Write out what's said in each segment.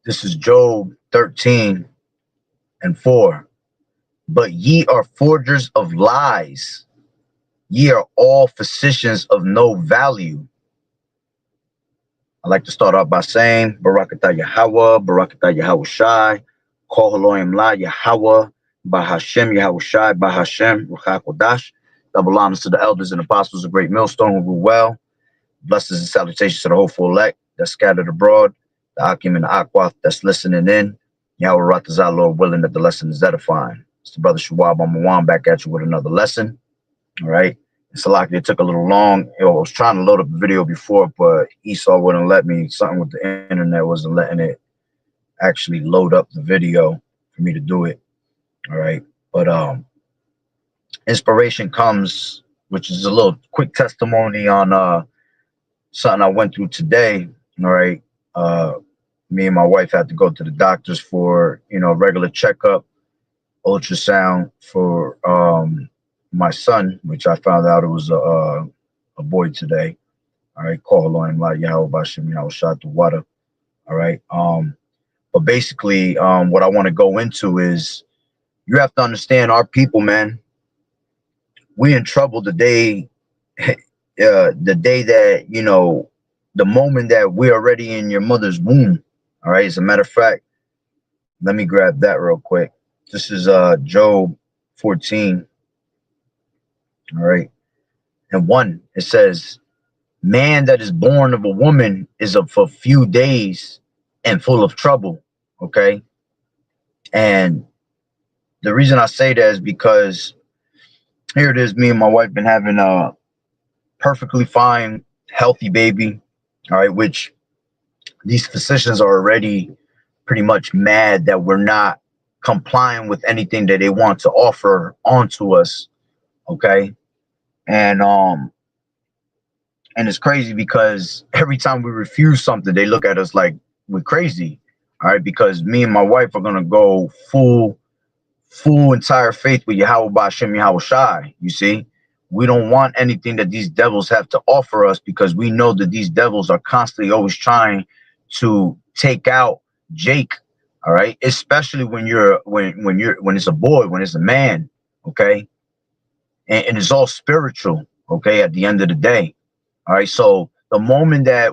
This is Job 13:4. But ye are forgers of lies. Ye are all physicians of no value. I'd like to start off by saying, Barakatah Yahawah, Barakatah Yahawashi, Kol Haloim La Yahawah, Bahashem Yahawashi, Bahashem, Ruach HaKodash. Double honors to the elders and apostles of Great Millstone who rule well. Blessings and salutations to the hopeful elect that's scattered abroad, the Akim and the Akwath that's listening in. Yahweh Ratazah, Lord willing that the lesson is edifying. It's the brother Shuwab Amawan back at you with another lesson. All right. Salaki, it took a little long. I was trying to load up the video before, but Esau wouldn't let me. Something with the internet wasn't letting it actually load up the video for me to do it. All right. But inspiration comes, which is a little quick testimony on something I went through today. All right. Me and my wife had to go to the doctors for, regular checkup, ultrasound for my son, which I found out it was a boy today. All right, call on like Yahweh Bashim Yahweh shot the water. All right. But basically, what I want to go into is you have to understand our people, man. We in trouble the day, the day that the moment that we're already in your mother's womb. All right. As a matter of fact, let me grab that real quick. This is Job 14. All right. And 1, it says, man that is born of a woman is of a few days and full of trouble. Okay. And the reason I say that is because here it is, me and my wife been having a perfectly fine, healthy baby. All right. Which these physicians are already pretty much mad that we're not complying with anything that they want to offer onto us. Okay. And it's crazy because every time we refuse something, they look at us like we're crazy. All right, because me and my wife are gonna go full entire faith with Yahweh Ba'Shem Yahweh Shai. You see, we don't want anything that these devils have to offer us because we know that these devils are constantly always trying to take out Jake. All right, especially when it's a boy, when it's a man. Okay, and it's all spiritual. Okay, at the end of the day. All right, so the moment that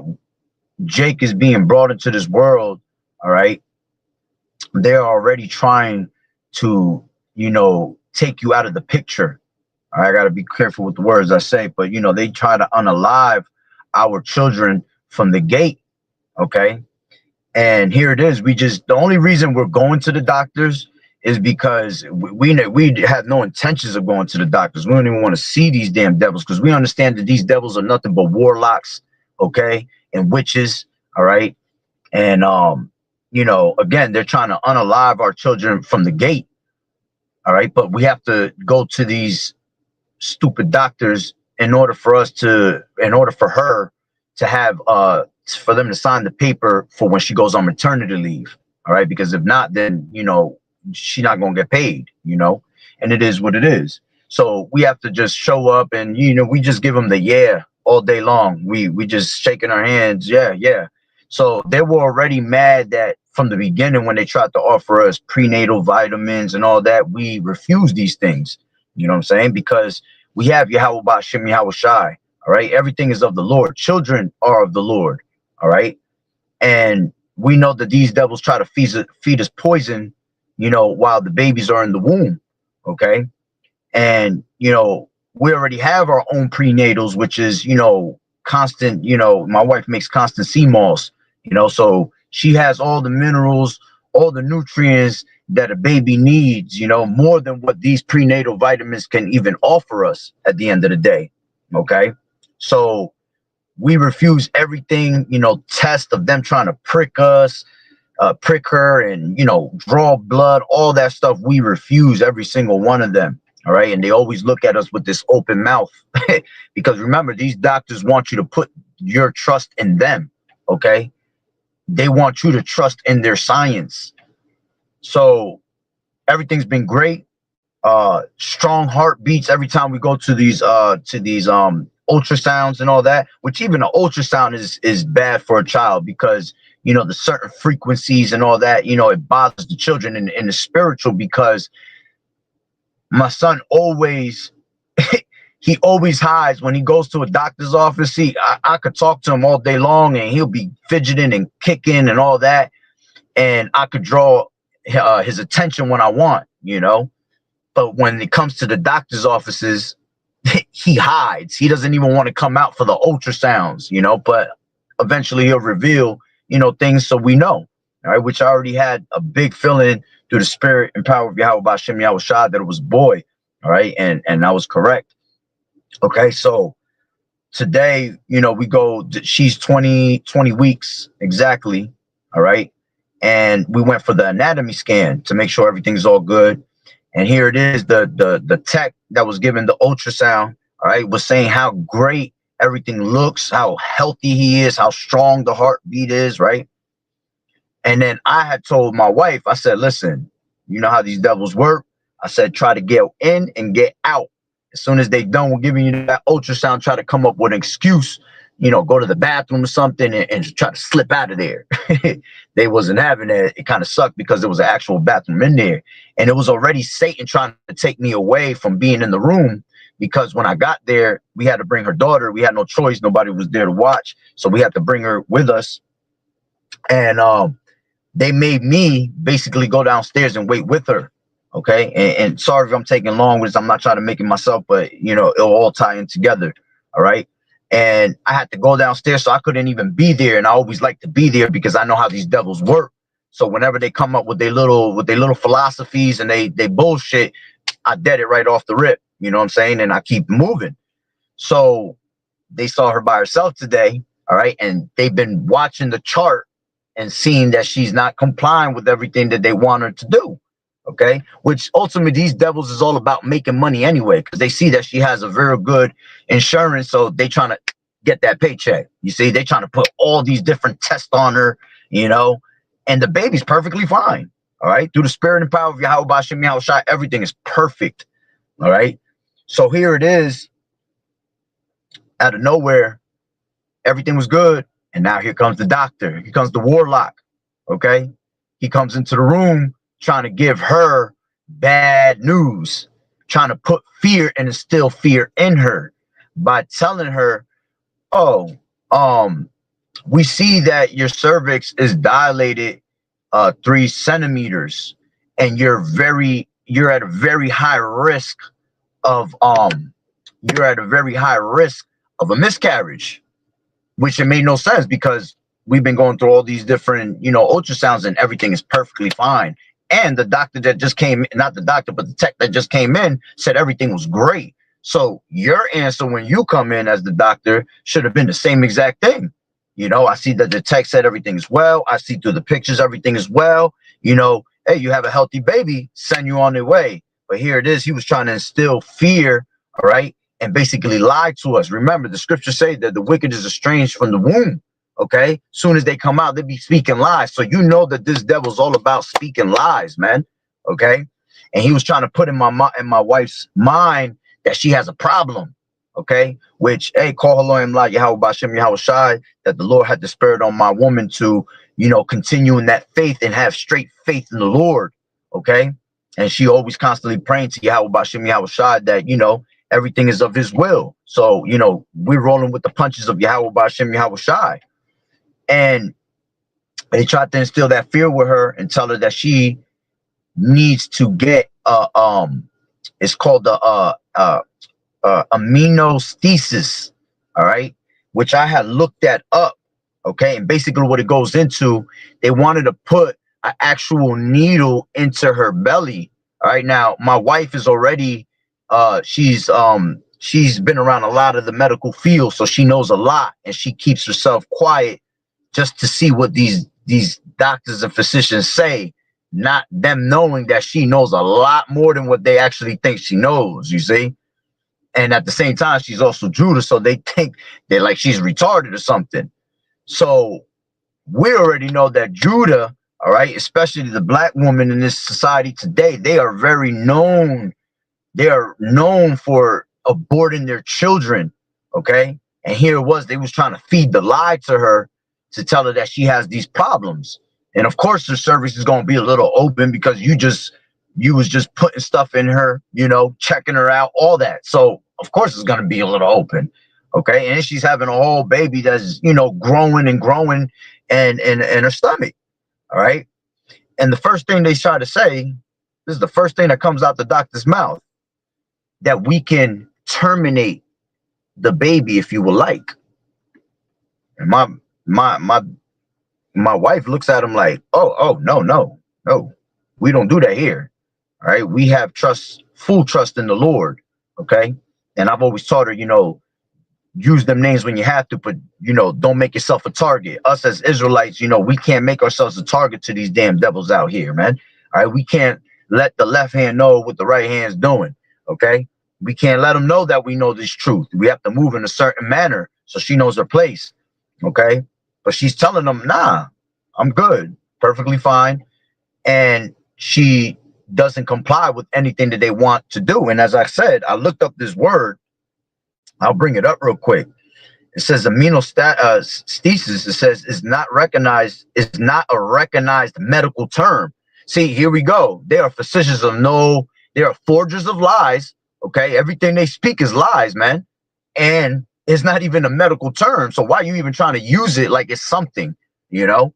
Jake is being brought into this world, all right, they're already trying to, take you out of the picture. All right, I got to be careful with the words I say, but, they try to unalive our children from the gate. Okay. And here it is. The only reason we're going to the doctors is because we have no intentions of going to the doctors. We don't even want to see these damn devils because we understand that these devils are nothing but warlocks, okay, and witches, all right. And again, they're trying to unalive our children from the gate, all right. But we have to go to these stupid doctors in order for her to have for them to sign the paper for when she goes on maternity leave, all right. Because if not, then she's not gonna get paid, and it is what it is. So we have to just show up and we just give them the yeah all day long. We just shaking our hands, yeah. So they were already mad that from the beginning when they tried to offer us prenatal vitamins and all that, we refused these things. You know what I'm saying? Because we have Yahweh Ba'Shem Yahweh Shai. All right, everything is of the Lord. Children are of the Lord. All right, and we know that these devils try to feed us poison, while the babies are in the womb. Okay. And, we already have our own prenatals, which is, constant, my wife makes constant sea moss, so she has all the minerals, all the nutrients that a baby needs, more than what these prenatal vitamins can even offer us at the end of the day. Okay. So we refuse everything, test of them trying to prick us, prick her and, draw blood, all that stuff. We refuse every single one of them. All right. And they always look at us with this open mouth because remember, these doctors want you to put your trust in them. Okay. They want you to trust in their science. So everything's been great. Strong heartbeats every time we go to these ultrasounds and all that, which even an ultrasound is bad for a child because you know, the certain frequencies and all that, you know, it bothers the children in the spiritual, because my son always, he always hides when he goes to a doctor's office. I could talk to him all day long and he'll be fidgeting and kicking and all that. And I could draw his attention when I want, you know. But when it comes to the doctor's offices, he hides. He doesn't even want to come out for the ultrasounds, you know. But eventually he'll reveal, you know, things so we know. All right, which I already had a big feeling through the spirit and power of Yahweh B'Shem Yahweh Shai that it was a boy. All right, and I was correct. Okay, so today, you know, we go, she's 20 weeks exactly. All right. And we went for the anatomy scan to make sure everything's all good. And here it is, the tech that was given the ultrasound, all right, was saying how great everything looks, how healthy he is, how strong the heartbeat is, right? And then I had told my wife, I said, listen, you know how these devils work. I said, try to get in and get out. As soon as they done with giving you that ultrasound, try to come up with an excuse, you know, go to the bathroom or something and try to slip out of there. They wasn't having it. It kind of sucked because there was an actual bathroom in there. And it was already Satan trying to take me away from being in the room, because when I got there, we had to bring her daughter. We had no choice. Nobody was there to watch. So we had to bring her with us. And they made me basically go downstairs and wait with her. Okay. And sorry if I'm taking long with this. I'm not trying to make it myself, but you know, it'll all tie in together. All right. And I had to go downstairs, so I couldn't even be there. And I always like to be there because I know how these devils work. So whenever they come up with their little philosophies and they bullshit, I dead it right off the rip. You know what I'm saying? And I keep moving. So they saw her by herself today. All right. And they've been watching the chart and seeing that she's not complying with everything that they want her to do. Okay, which ultimately these devils is all about making money anyway, because they see that she has a very good insurance, so they trying to get that paycheck. You see, they trying to put all these different tests on her, you know, and the baby's perfectly fine. All right, through the spirit and power of Yahweh B'Shem Yahweh Shai, everything is perfect. All right, so here it is, out of nowhere, everything was good, and now here comes the doctor. Here comes the warlock. Okay, he comes into the room, trying to give her bad news, trying to put fear and instill fear in her by telling her, oh, we see that your cervix is dilated 3 centimeters, and you're at a very high risk of a miscarriage, which it made no sense, because we've been going through all these different, you know, ultrasounds and everything is perfectly fine. And the doctor that just came, not the doctor, but the tech that just came in said everything was great. So your answer when you come in as the doctor should have been the same exact thing. You know, I see that the tech said everything is well. I see through the pictures, everything is well. You know, hey, you have a healthy baby, send you on their way. But here it is. He was trying to instill fear, all right, and basically lie to us. Remember, the scriptures say that the wicked is estranged from the womb. Okay, soon as they come out, they be speaking lies. So you know that this devil's all about speaking lies, man. Okay, and he was trying to put in my wife's mind that she has a problem. Okay, which, hey, call Elohim La Yahweh B'Shem Yahweh Shai, that the Lord had the spirit on my woman to, you know, continue in that faith and have straight faith in the Lord. Okay, and she always constantly praying to Yahweh B'Shem Yahweh Shai that, you know, everything is of His will. So, you know, we're rolling with the punches of Yahweh B'Shem Yahweh Shai. And they tried to instill that fear with her and tell her that she needs to get it's called the aminostasis, all right, which I had looked that up. Okay, and basically what it goes into, they wanted to put an actual needle into her belly. All right, now my wife is already she's been around a lot of the medical field, so she knows a lot, and she keeps herself quiet just to see what these doctors and physicians say, not them knowing that she knows a lot more than what they actually think she knows, you see? And at the same time, she's also Judah, so they think they're like she's retarded or something. So we already know that Judah, all right, especially the black woman in this society today, they are very known. They are known for aborting their children, okay? And here it was, they was trying to feed the lie to her, to tell her that she has these problems. And of course, the cervix is going to be a little open because you was just putting stuff in her, you know, checking her out, all that. So of course it's going to be a little open. Okay. And she's having a whole baby that's, you know, growing and growing and in her stomach. All right. And the first thing they try to say, this is the first thing that comes out the doctor's mouth, that we can terminate the baby if you would like. And my wife looks at him like, oh, no, we don't do that here. All right. We have full trust in the Lord. Okay. And I've always taught her, you know, use them names when you have to, but, you know, don't make yourself a target. Us as Israelites, you know, we can't make ourselves a target to these damn devils out here, man. All right. We can't let the left hand know what the right hand's doing. Okay. We can't let them know that we know this truth. We have to move in a certain manner so she knows her place. Okay. But she's telling them, nah, I'm good, perfectly fine. And she doesn't comply with anything that they want to do. And as I said, I looked up this word. I'll bring it up real quick. It says aminostasis. It says is not recognized. It's not a recognized medical term. See, here we go. They are physicians of no. They are forgers of lies. Okay, everything they speak is lies, man. And it's not even a medical term. So why are you even trying to use it like it's something? You know,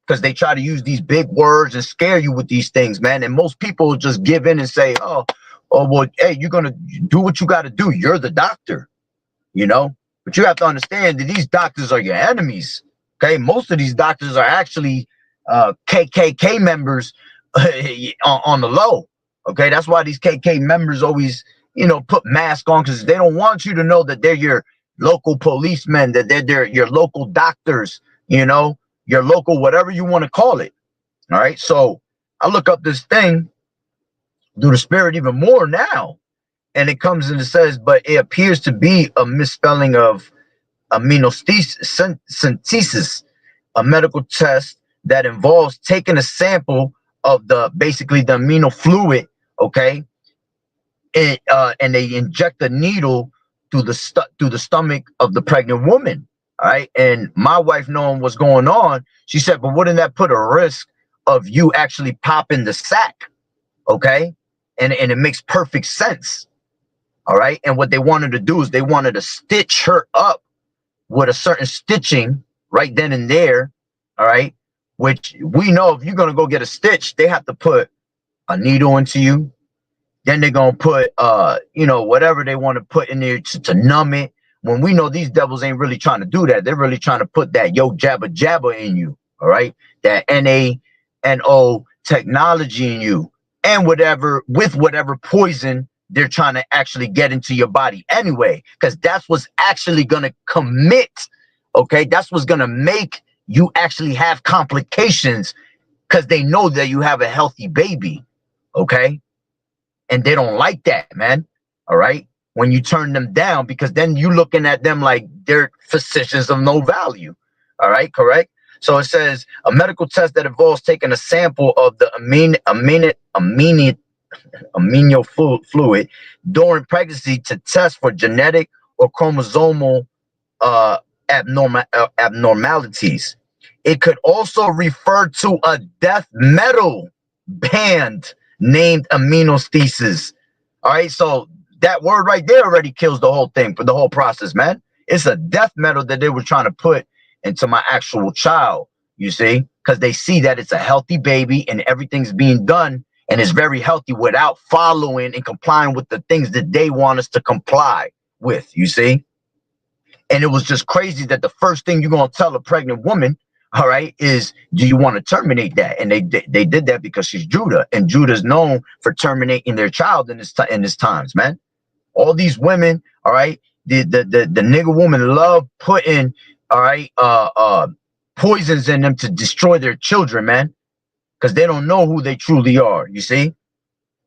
because they try to use these big words and scare you with these things, man. And most people just give in and say, oh, well, hey, you're gonna do what you got to do. You're the doctor. You know, but you have to understand that these doctors are your enemies. Okay, most of these doctors are actually KKK members on the low. Okay, that's why these KK members always, you know, put masks on, because they don't want you to know that they're your local policemen, that they're your local doctors, you know, your local whatever you want to call it. All right, so I look up this thing through the spirit even more now. And it comes and it says, but it appears to be a misspelling of aminostasis, a medical test that involves taking a sample of basically the amino fluid, okay, and they inject the needle through the stomach of the pregnant woman. All right, and my wife, knowing what's going on, she said, but wouldn't that put a risk of you actually popping the sac? Okay, and it makes perfect sense. All right. And what they wanted to do is they wanted to stitch her up with a certain stitching right then and there. All right. Which we know if you're going to go get a stitch, they have to put a needle into you. Then they're going to put, you know, whatever they want to put in there to numb it. When we know these devils ain't really trying to do that. They're really trying to put that yo jabba jabba in you. All right. That NaNO technology in you, and whatever poison they're trying to actually get into your body anyway, because that's what's actually going to commit. Okay, that's what's going to make you actually have complications, because they know that you have a healthy baby. Okay, and they don't like that, man. All right, when you turn them down, because then you looking at them like they're physicians of no value. All right, correct. So it says a medical test that involves taking a sample of the amino fluid during pregnancy to test for genetic or chromosomal abnormalities. It could also refer to a death metal band named aminostasis. All right, so that word right there already kills the whole thing, for the whole process, man. It's a death metal that they were trying to put into my actual child, you see, because they see that it's a healthy baby and everything's being done and it's very healthy without following and complying with the things that they want us to comply with, you see. And it was just crazy that the first thing you're going to tell a pregnant woman, all right, is, do you want to terminate that? And they did that because she's Judah, and Judah's known for terminating their child in this times, man. All these women, all right, the nigger woman love putting, all right, poisons in them to destroy their children, man, because they don't know who they truly are. You see,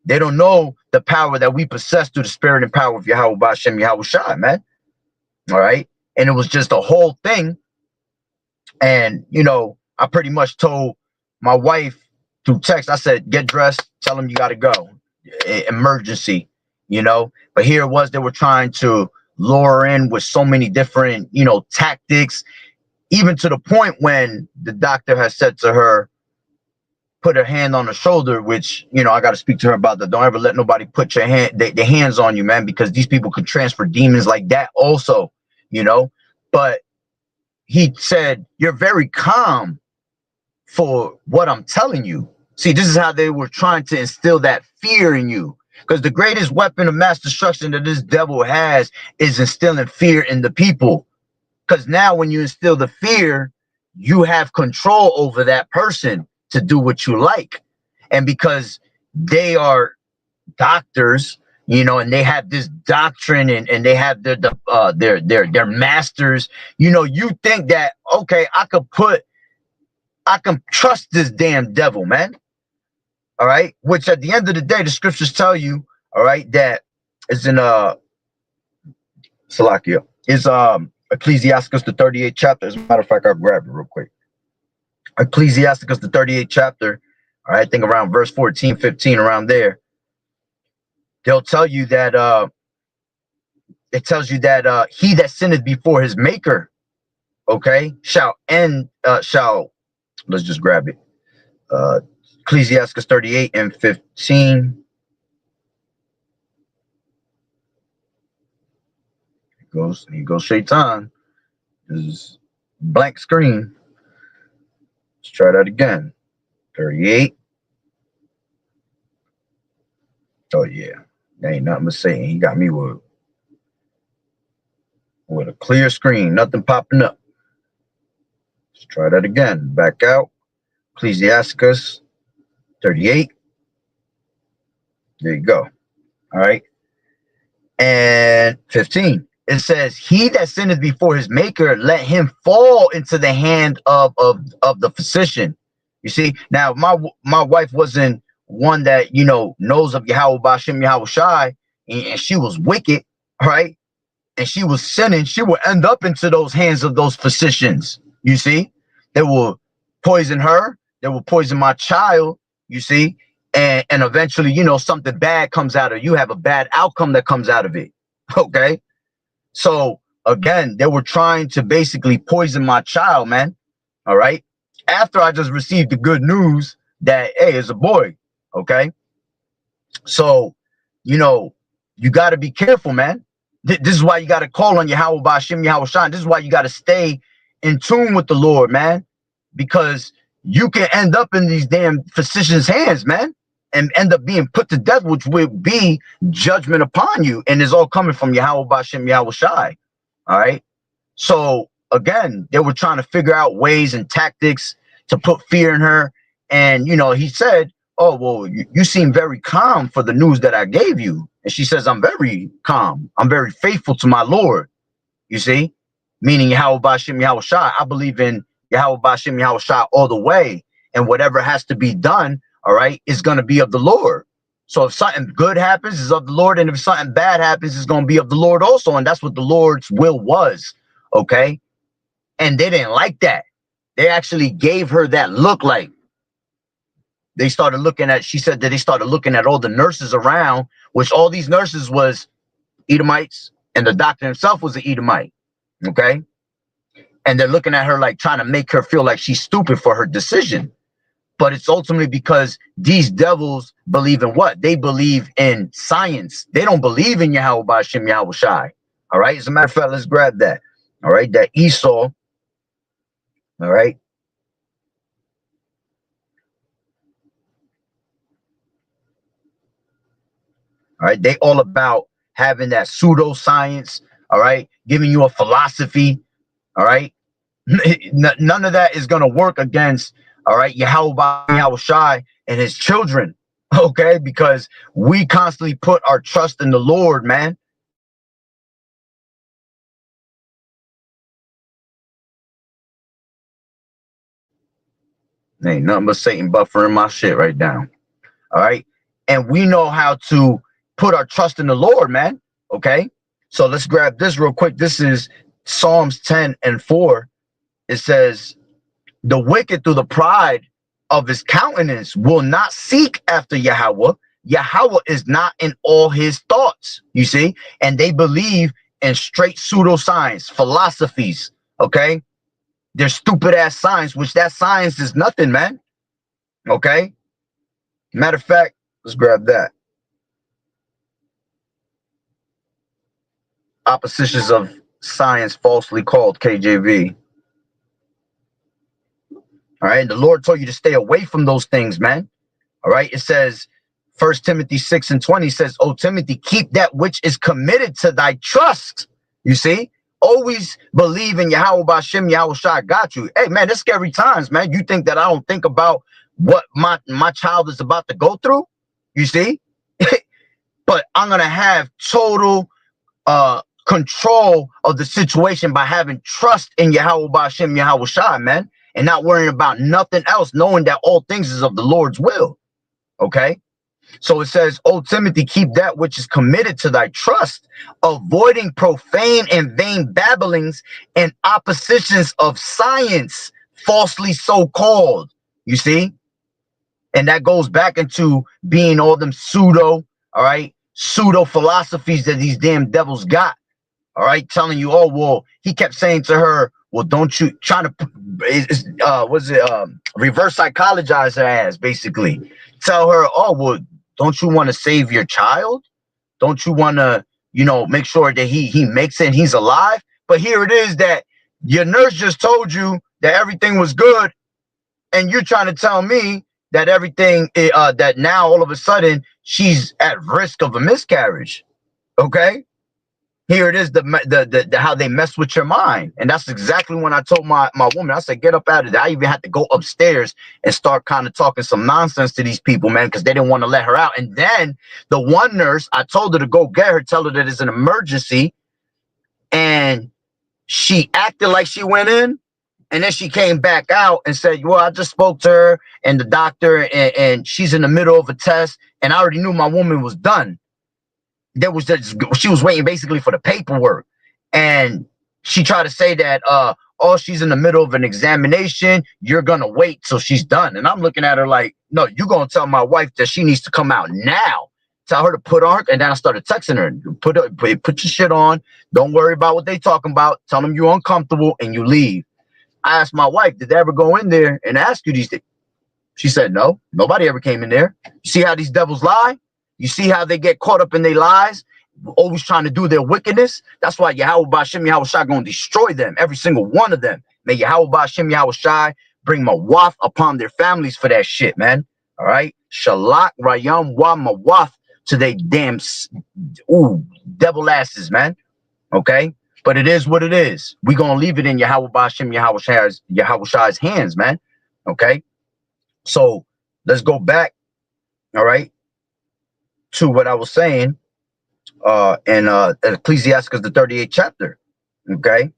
they don't know the power that we possess through the spirit and power of YAHAWAH'S, Yahawashi, man. All right, and it was just a whole thing. And you know, I pretty much told my wife through text. I said, "Get dressed. Tell them you got to go. Emergency." You know, but here it was. They were trying to lure in with so many different, you know, tactics. even to the point when the doctor has said to her, put her hand on her shoulder, which, you know, I got to speak to her about that. Don't ever let nobody put your their hands on you, man, because these people could transfer demons like that also, you know. But he said, you're very calm for what I'm telling you. See, this is how they were trying to instill that fear in you. Because the greatest weapon of mass destruction that this devil has is instilling fear in the people. Because now when you instill the fear, you have control over that person to do what you like. And because they are doctors, you know, and they have this doctrine, and they have their masters, you know, you think that, okay, I can trust this damn devil, man. All right. Which at the end of the day, the scriptures tell you, all right, that is in Salakia, is Ecclesiasticus the 38th chapter. As a matter of fact, I'll grab it real quick. Ecclesiasticus the 38th chapter, all right, I think around verse 14, 15, around there. They'll tell you that it tells you that he that sinneth before his maker, okay, let's just grab it. Ecclesiasticus 38 and 15. He goes Shaitan. This is blank screen. Let's try that again. 38. Oh yeah, that ain't nothing but Satan. He got me with a clear screen, nothing popping up. Let's try that again. Back out. Ecclesiasticus 38. There you go. All right. And 15. It says, he that sinneth before his maker, let him fall into the hand of the physician. You see, now my wife wasn't one that, you know, knows of Yahweh Bashim Yahweh Shai, and she was wicked, right? And she was sinning. She would end up into those hands of those physicians. You see, they will poison her. They will poison my child. You see, and eventually, you know, something bad comes out of it. You have a bad outcome that comes out of it. Okay. So again, they were trying to basically poison my child, man. All right. After I just received the good news that, hey, it's a boy. Okay. So, you know, you got to be careful, man. This is why you got to call on Yahweh Bashim Yahweh Shai. This is why you got to stay in tune with the Lord, man, because you can end up in these damn physicians' hands, man, and end up being put to death, which will be judgment upon you. And it's all coming from Yahweh Bashim Yahweh Shai. All right. So again, they were trying to figure out ways and tactics to put fear in her. And, you know, he said, oh, well, you seem very calm for the news that I gave you. And she says, I'm very calm. I'm very faithful to my Lord. You see, meaning Yahweh Bashim Yahweh Shai. I believe in Yahweh Bashim Yahweh Shai all the way. And whatever has to be done, all right, is going to be of the Lord. So if something good happens, it's of the Lord. And if something bad happens, it's going to be of the Lord also. And that's what the Lord's will was. Okay. And they didn't like that. They actually gave her that look. Like, they started looking at, she said that they started looking at all the nurses around, which all these nurses was Edomites, and the doctor himself was an Edomite. Okay. And they're looking at her like trying to make her feel like she's stupid for her decision. But it's ultimately because these devils believe in what? They believe in science. They don't believe in Yahweh Bashim Yahweh Shai. All right. As a matter of fact, let's grab that. All right. That Esau. All right. All right. They all about having that pseudoscience. All right. Giving you a philosophy. All right. None of that is going to work against, all right, Yahweh Shai and his children. Okay. Because we constantly put our trust in the Lord, man. Ain't nothing but Satan buffering my shit right now. All right. And we know how to put our trust in the Lord, man. Okay. So let's grab this real quick. This is Psalms 10 and 4. It says, the wicked through the pride of his countenance will not seek after Yahweh. Yahweh is not in all his thoughts, you see, and they believe in straight pseudoscience, philosophies. Okay. their stupid ass science, which that science is nothing, man. Okay. Matter of fact, let's grab that. Oppositions of science falsely called, KJV. All right. The Lord told you to stay away from those things, man. All right. It says, 1 Timothy 6:20 says, "O Timothy, keep that which is committed to thy trust." You see? Always believe in Yahweh B'Shem, Yahweh Shai got you. Hey, man, it's scary times, man. You think that I don't think about what my child is about to go through? You see? But I'm going to have total control of the situation by having trust in Yahweh B'Shem, Yahweh Shai, man, and not worrying about nothing else, knowing that all things is of the Lord's will. Okay? So it says, "O Timothy, keep that which is committed to thy trust, avoiding profane and vain babblings and oppositions of science, falsely so called." You see? And that goes back into being all them pseudo, all right, pseudo philosophies that these damn devils got. All right, telling you, oh, well, he kept saying to her, well, don't you trying to reverse psychologize her ass, basically. Tell her, oh, well, don't you want to save your child? Don't you want to, make sure that he makes it and he's alive? But here it is that your nurse just told you that everything was good, and you're trying to tell me that everything that now all of a sudden she's at risk of a miscarriage. Okay? Here it is, the how they mess with your mind. And that's exactly when I told my woman, I said, get up out of there. I even had to go upstairs and start kind of talking some nonsense to these people, man, because they didn't want to let her out. And then the one nurse, I told her to go get her, tell her that it's an emergency. And she acted like she went in. And then she came back out and said, well, I just spoke to her and the doctor, and she's in the middle of a test. And I already knew my woman was done. She was waiting basically for the paperwork, and she tried to say that oh, she's in the middle of an examination, you're gonna wait till she's done. And I'm looking at her like, no, you're gonna tell my wife that she needs to come out now. Tell her to put on, and then I started texting her, put your shit on, don't worry about what they talking about, tell them you're uncomfortable, and you leave. I asked my wife, did they ever go in there and ask you these things? She said, no, nobody ever came in there. You see how these devils lie? You see how they get caught up in their lies, always trying to do their wickedness? That's why Yahweh B'Shem Yahweh Shai going to destroy them, every single one of them. May Yahweh B'Shem Yahweh Shai bring mawaf upon their families for that shit, man. All right? Shalak Rayam Wa Mawaf to they damn devil asses, man. Okay? But it is what it is. We're going to leave it in Yahweh B'Shem Yahweh Shai's hands, man. Okay? So let's go back, all right, to what I was saying in Ecclesiastes, the 38th chapter. Okay.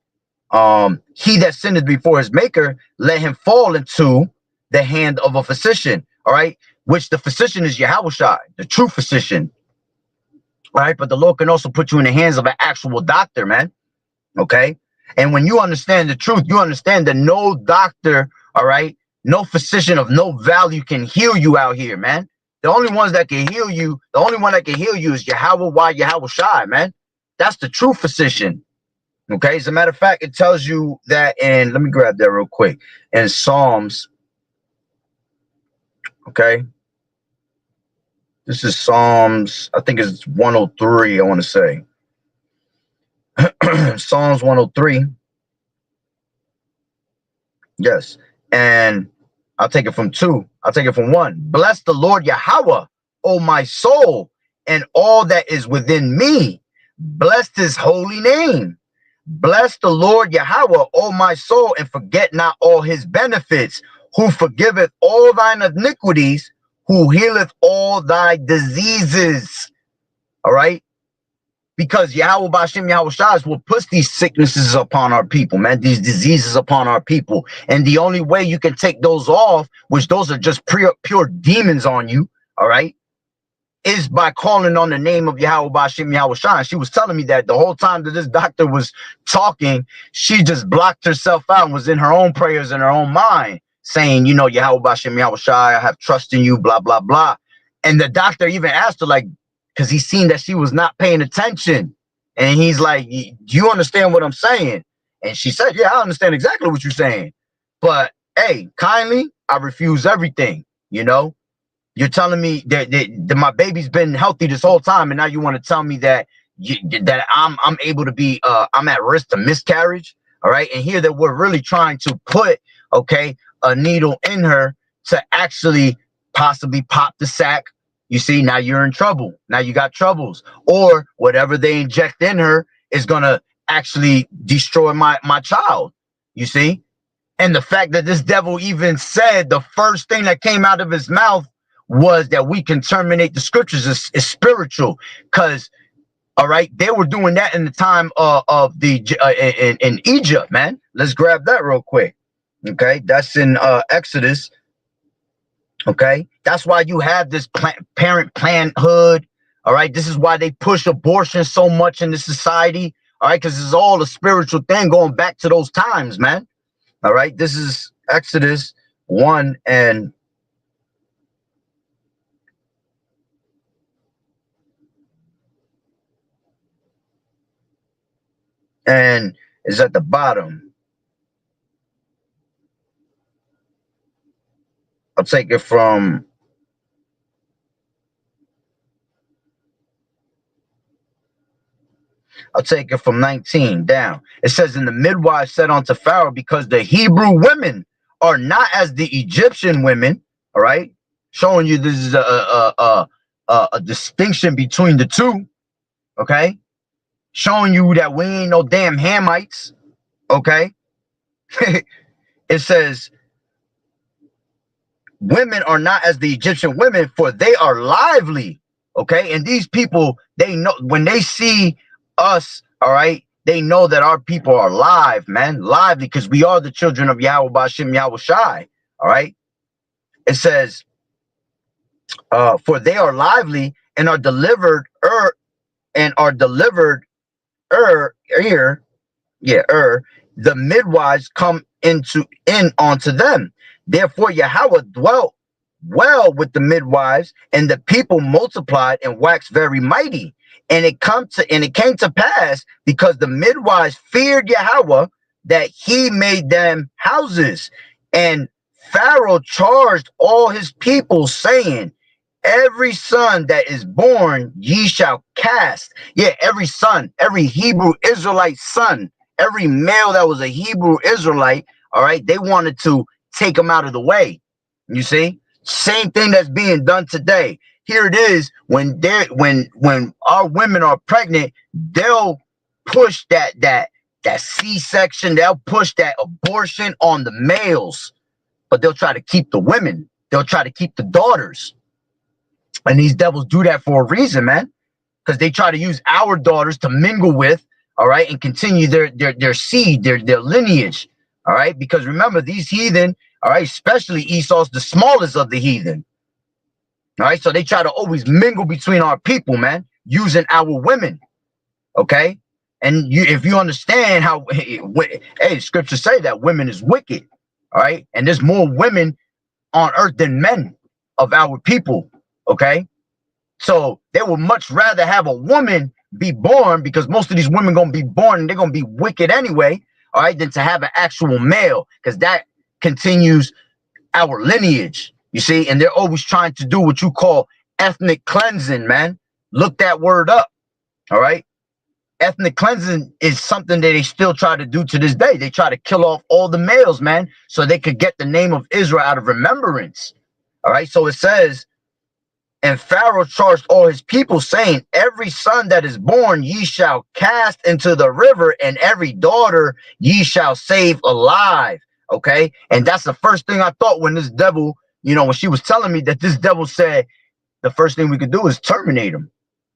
He that sinneth before his maker, let him fall into the hand of a physician. All right. Which the physician is Yahweh Shai, the true physician. All right. But the Lord can also put you in the hands of an actual doctor, man. Okay. And when you understand the truth, you understand that no doctor, all right, no physician of no value can heal you out here, man. The only ones that can heal you, the only one that can heal you is Yahweh Yahweh Shai, man. That's the true physician. Okay. As a matter of fact, it tells you that, and let me grab that real quick. In Psalms, okay. This is Psalms, I think it's 103, I want to say. Psalms 103. Yes. And I'll take it from 2. I'll take it from 1. Bless the Lord Yahweh, O my soul, and all that is within me. Bless his holy name. Bless the Lord Yahweh, O my soul, and forget not all his benefits, who forgiveth all thine iniquities, who healeth all thy diseases. All right? Because Yahweh B'Shem Yahweh Shai will put these sicknesses upon our people, man, these diseases upon our people. And the only way you can take those off, which those are just pure demons on you, all right, is by calling on the name of Yahweh B'Shem Yahweh Shai. She was telling me that the whole time that this doctor was talking, she just blocked herself out and was in her own prayers in her own mind, saying, Yahweh B'Shem Yahweh Shai, I have trust in you, blah, blah, blah. And the doctor even asked her, like, because he seen that she was not paying attention. And he's like, do you understand what I'm saying? And she said, yeah, I understand exactly what you're saying. But hey, kindly, I refuse everything. You know, you're telling me that my baby's been healthy this whole time, and now you want to tell me that that I'm able to be I'm at risk to miscarriage. All right, and here that we're really trying to put, okay, a needle in her to actually possibly pop the sac. You see, now you're in trouble. Now you got troubles, or whatever they inject in her is gonna actually destroy my child. You see, and the fact that this devil even said the first thing that came out of his mouth was that we can terminate the scriptures is spiritual, because all right, they were doing that in the time of the in Egypt, man. Let's grab that real quick. Okay, that's in Exodus. Okay, that's why you have this parent parenthood. All right, this is why they push abortion so much in the society. All right, because it's all a spiritual thing going back to those times, man. All right, this is Exodus 1 and is at the bottom. I'll take it from I'll take it from 19 down. It says, and the midwife said unto Pharaoh, because the Hebrew women are not as the Egyptian women. All right, showing you this is a distinction between the two. Okay, showing you that we ain't no damn Hamites. Okay, it says, women are not as the Egyptian women, for they are lively. Okay, and these people, they know when they see us, all right, they know that our people are live, man, lively, because we are the children of Yahweh Bashim Yahweh Shai. All right, it says, for they are lively and are delivered here. Yeah, the midwives come in onto them. Therefore Yahweh dwelt well with the midwives, and the people multiplied and waxed very mighty. And it came to pass, because the midwives feared Yahweh, that he made them houses. And Pharaoh charged all his people, saying, every son that is born ye shall cast. Yeah, every son, every Hebrew Israelite son, every male that was a Hebrew Israelite, all right, they wanted to take him out of the way. You see, same thing that's being done today. Here it is, when our women are pregnant, they'll push that C-section, they'll push that abortion on the males, but they'll try to keep the women, they'll try to keep the daughters. And these devils do that for a reason, man, because they try to use our daughters to mingle with, all right, and continue their seed, their lineage, all right. Because remember, these heathen, all right, especially Esau's the smallest of the heathen, all right. So they try to always mingle between our people, man, using our women, okay. And if you understand how, hey, scriptures say that women is wicked, all right, and there's more women on earth than men of our people. Okay, so they would much rather have a woman be born, because most of these women gonna be born and they're gonna be wicked anyway, all right, than to have an actual male, because that continues our lineage, you see. And they're always trying to do what you call ethnic cleansing, man. Look that word up, all right. Ethnic cleansing is something that they still try to do to this day. They try to kill off all the males, man, so they could get the name of Israel out of remembrance, all right. So it says, and Pharaoh charged all his people, saying, every son that is born ye shall cast into the river, and every daughter ye shall save alive. Okay, and that's the first thing I thought when this devil, you know, when she was telling me that this devil said the first thing we could do is terminate him,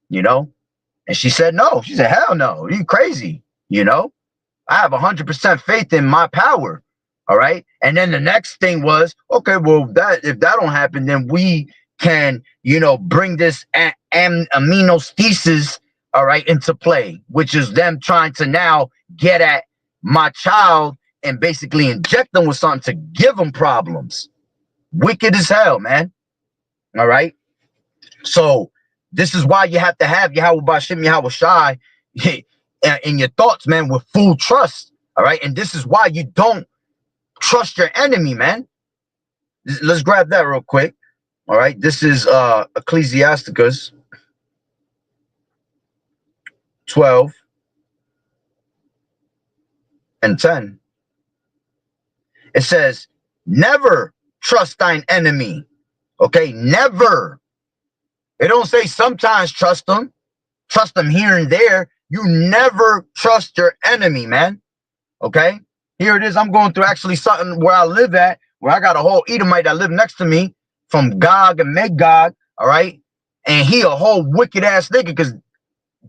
you know. And she said no. She said, hell no, you crazy, you know. I have 100% faith in my power. All right. And then the next thing was, okay, well, if that don't happen, then we can, you know, bring this aminothesis, all right, into play, which is them trying to now get at my child and basically inject them with something to give them problems. Wicked as hell, man. All right. So this is why you have to have Yahweh Bashim Yahweh Shai in your thoughts, man, with full trust. All right. And this is why you don't trust your enemy, man. Let's grab that real quick. All right. This is Ecclesiasticus 12:10. It says, never trust thine enemy. Okay, never. It don't say sometimes trust them here and there. You never trust your enemy, man. Okay, here it is. I'm going through actually something where I live at, where I got a whole Edomite that live next to me from Gog and Magog. All right, and he a whole wicked ass nigga, because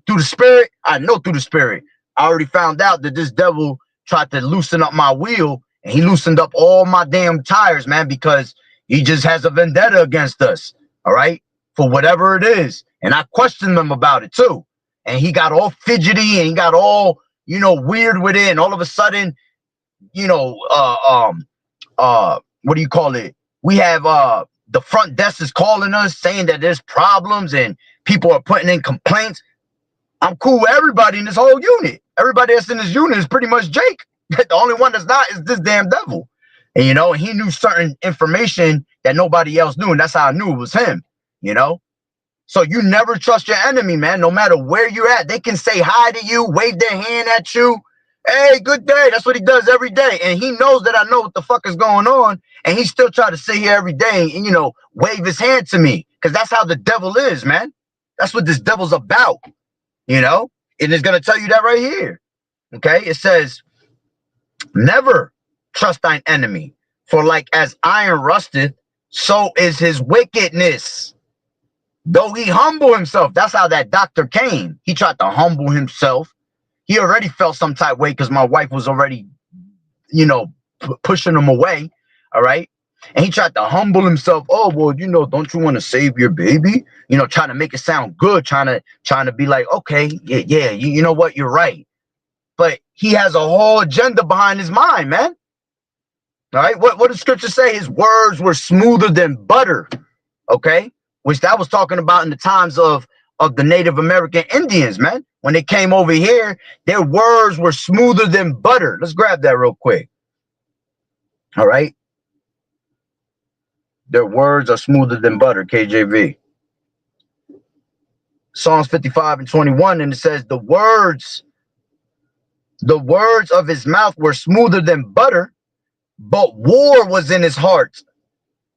through the spirit, I know through the spirit, I already found out that this devil tried to loosen up my wheel, and he loosened up all my damn tires, man, because he just has a vendetta against us, all right, for whatever it is. And I questioned him about it too. And he got all fidgety and he got all, you know, weird with it. And all of a sudden, you know, what do you call it? We have the front desk is calling us saying that there's problems and people are putting in complaints. I'm cool with everybody in this whole unit. Everybody that's in this unit is pretty much Jake. The only one that's not is this damn devil. And, you know, he knew certain information that nobody else knew. And that's how I knew it was him, you know. So you never trust your enemy, man, no matter where you're at. They can say hi to you, wave their hand at you. Hey, good day. That's what he does every day. And he knows that I know what the fuck is going on. And he still try to sit here every day and, you know, wave his hand to me. Because that's how the devil is, man. That's what this devil's about, you know. And it's going to tell you that right here. Okay. It says, never trust thine enemy, for like as iron rusteth, so is his wickedness. Though he humble himself, that's how that doctor came. He tried to humble himself. He already felt some type of way because my wife was already, you know, pushing him away. All right. And he tried to humble himself. Oh, well, you know, don't you want to save your baby? You know, trying to make it sound good, trying to be like, okay, yeah, you know what? You're right. But he has a whole agenda behind his mind, man. All right. What does scripture say? His words were smoother than butter. Okay. Which that was talking about in the times of the Native American Indians, man. When they came over here, their words were smoother than butter. Let's grab that real quick. All right. Their words are smoother than butter, KJV. Psalms 55:21, and it says, the words of his mouth were smoother than butter, but war was in his heart.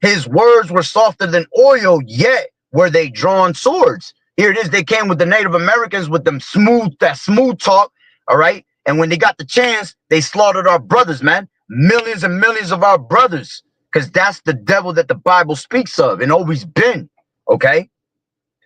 His words were softer than oil, yet were they drawn swords. Here it is. They came with the Native Americans with that smooth talk. All right. And when they got the chance, they slaughtered our brothers, man. Millions and millions of our brothers, because that's the devil that the Bible speaks of and always been. Okay.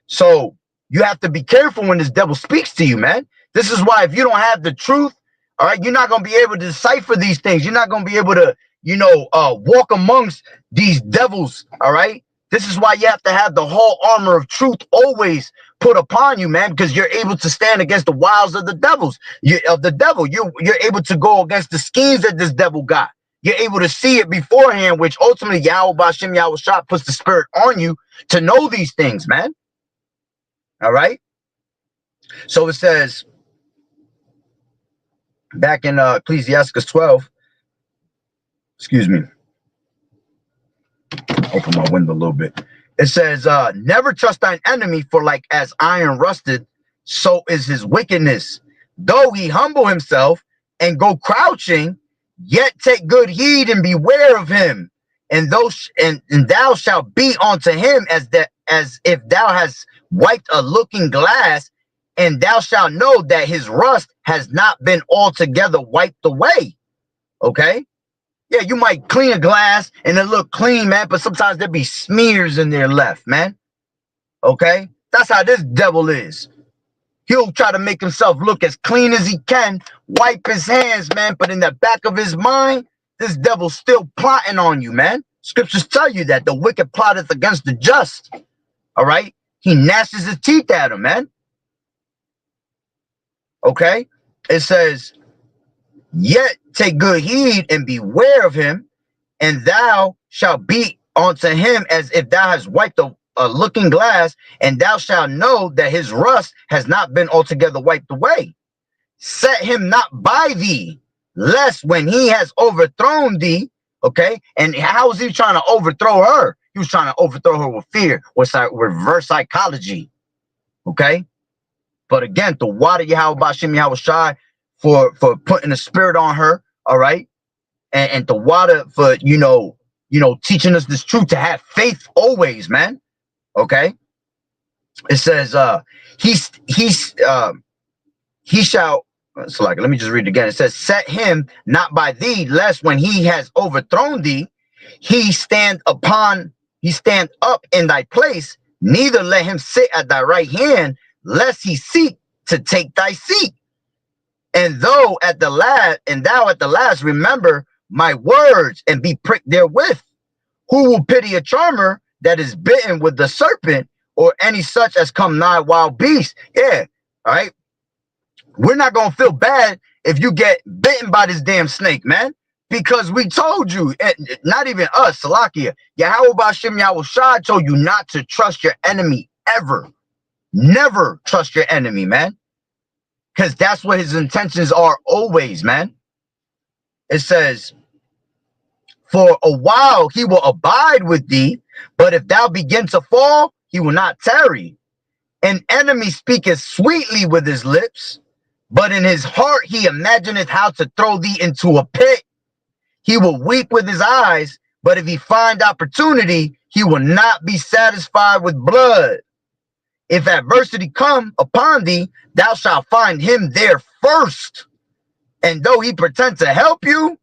So you have to be careful when this devil speaks to you, man. This is why if you don't have the truth, all right, you're not going to be able to decipher these things. You're not going to be able to, you know, walk amongst these devils. All right. This is why you have to have the whole armor of truth always put upon you, man, because you're able to stand against the wiles of the devils. You're able to go against the schemes that this devil got. You're able to see it beforehand, which ultimately YAHAWAH'S puts the spirit on you to know these things, man. All right. So it says back in Ecclesiasticus 12, excuse me. Open my window a little bit. It says, never trust thine enemy, for like as iron rusted, so is his wickedness. Though he humble himself and go crouching, yet take good heed and beware of him. And thou shalt be unto him as if thou hast wiped a looking glass, and thou shalt know that his rust has not been altogether wiped away. Okay. Yeah, you might clean a glass and it look clean, man, but sometimes there be smears in there left, man. Okay? That's how this devil is. He'll try to make himself look as clean as he can, wipe his hands, man, but in the back of his mind, this devil's still plotting on you, man. Scriptures tell you that the wicked plotteth against the just. All right? He gnashes his teeth at him, man. Okay? It says, yet take good heed and beware of him, and thou shalt be unto him as if thou hast wiped a looking glass, and thou shalt know that his rust has not been altogether wiped away. Set him not by thee, lest when he has overthrown thee, okay? And how was he trying to overthrow her? He was trying to overthrow her with fear, with reverse psychology, okay? But again, the water Yahweh Bashim Yahweh Shai for putting the spirit on her, all right? And the water for, teaching us this truth, to have faith always, man, okay? It says, he shall, so like, let me just read it again. It says, set him not by thee, lest when he has overthrown thee, he stand up in thy place, neither let him sit at thy right hand, lest he seek to take thy seat. And thou at the last remember my words and be pricked therewith. Who will pity a charmer that is bitten with the serpent, or any such as come nigh wild beast? Yeah, all right. We're not gonna feel bad if you get bitten by this damn snake, man, because we told you, not even us, Salakia, Yahweh Bashim Yahweh Shai told you not to trust your enemy ever. Never trust your enemy, man, because that's what his intentions are always, man. It says, for a while he will abide with thee, but if thou begin to fall, he will not tarry. An enemy speaketh sweetly with his lips, but in his heart he imagineth how to throw thee into a pit. He will weep with his eyes, but if he find opportunity, he will not be satisfied with blood. If adversity come upon thee, thou shalt find him there first. And though he pretend to help you,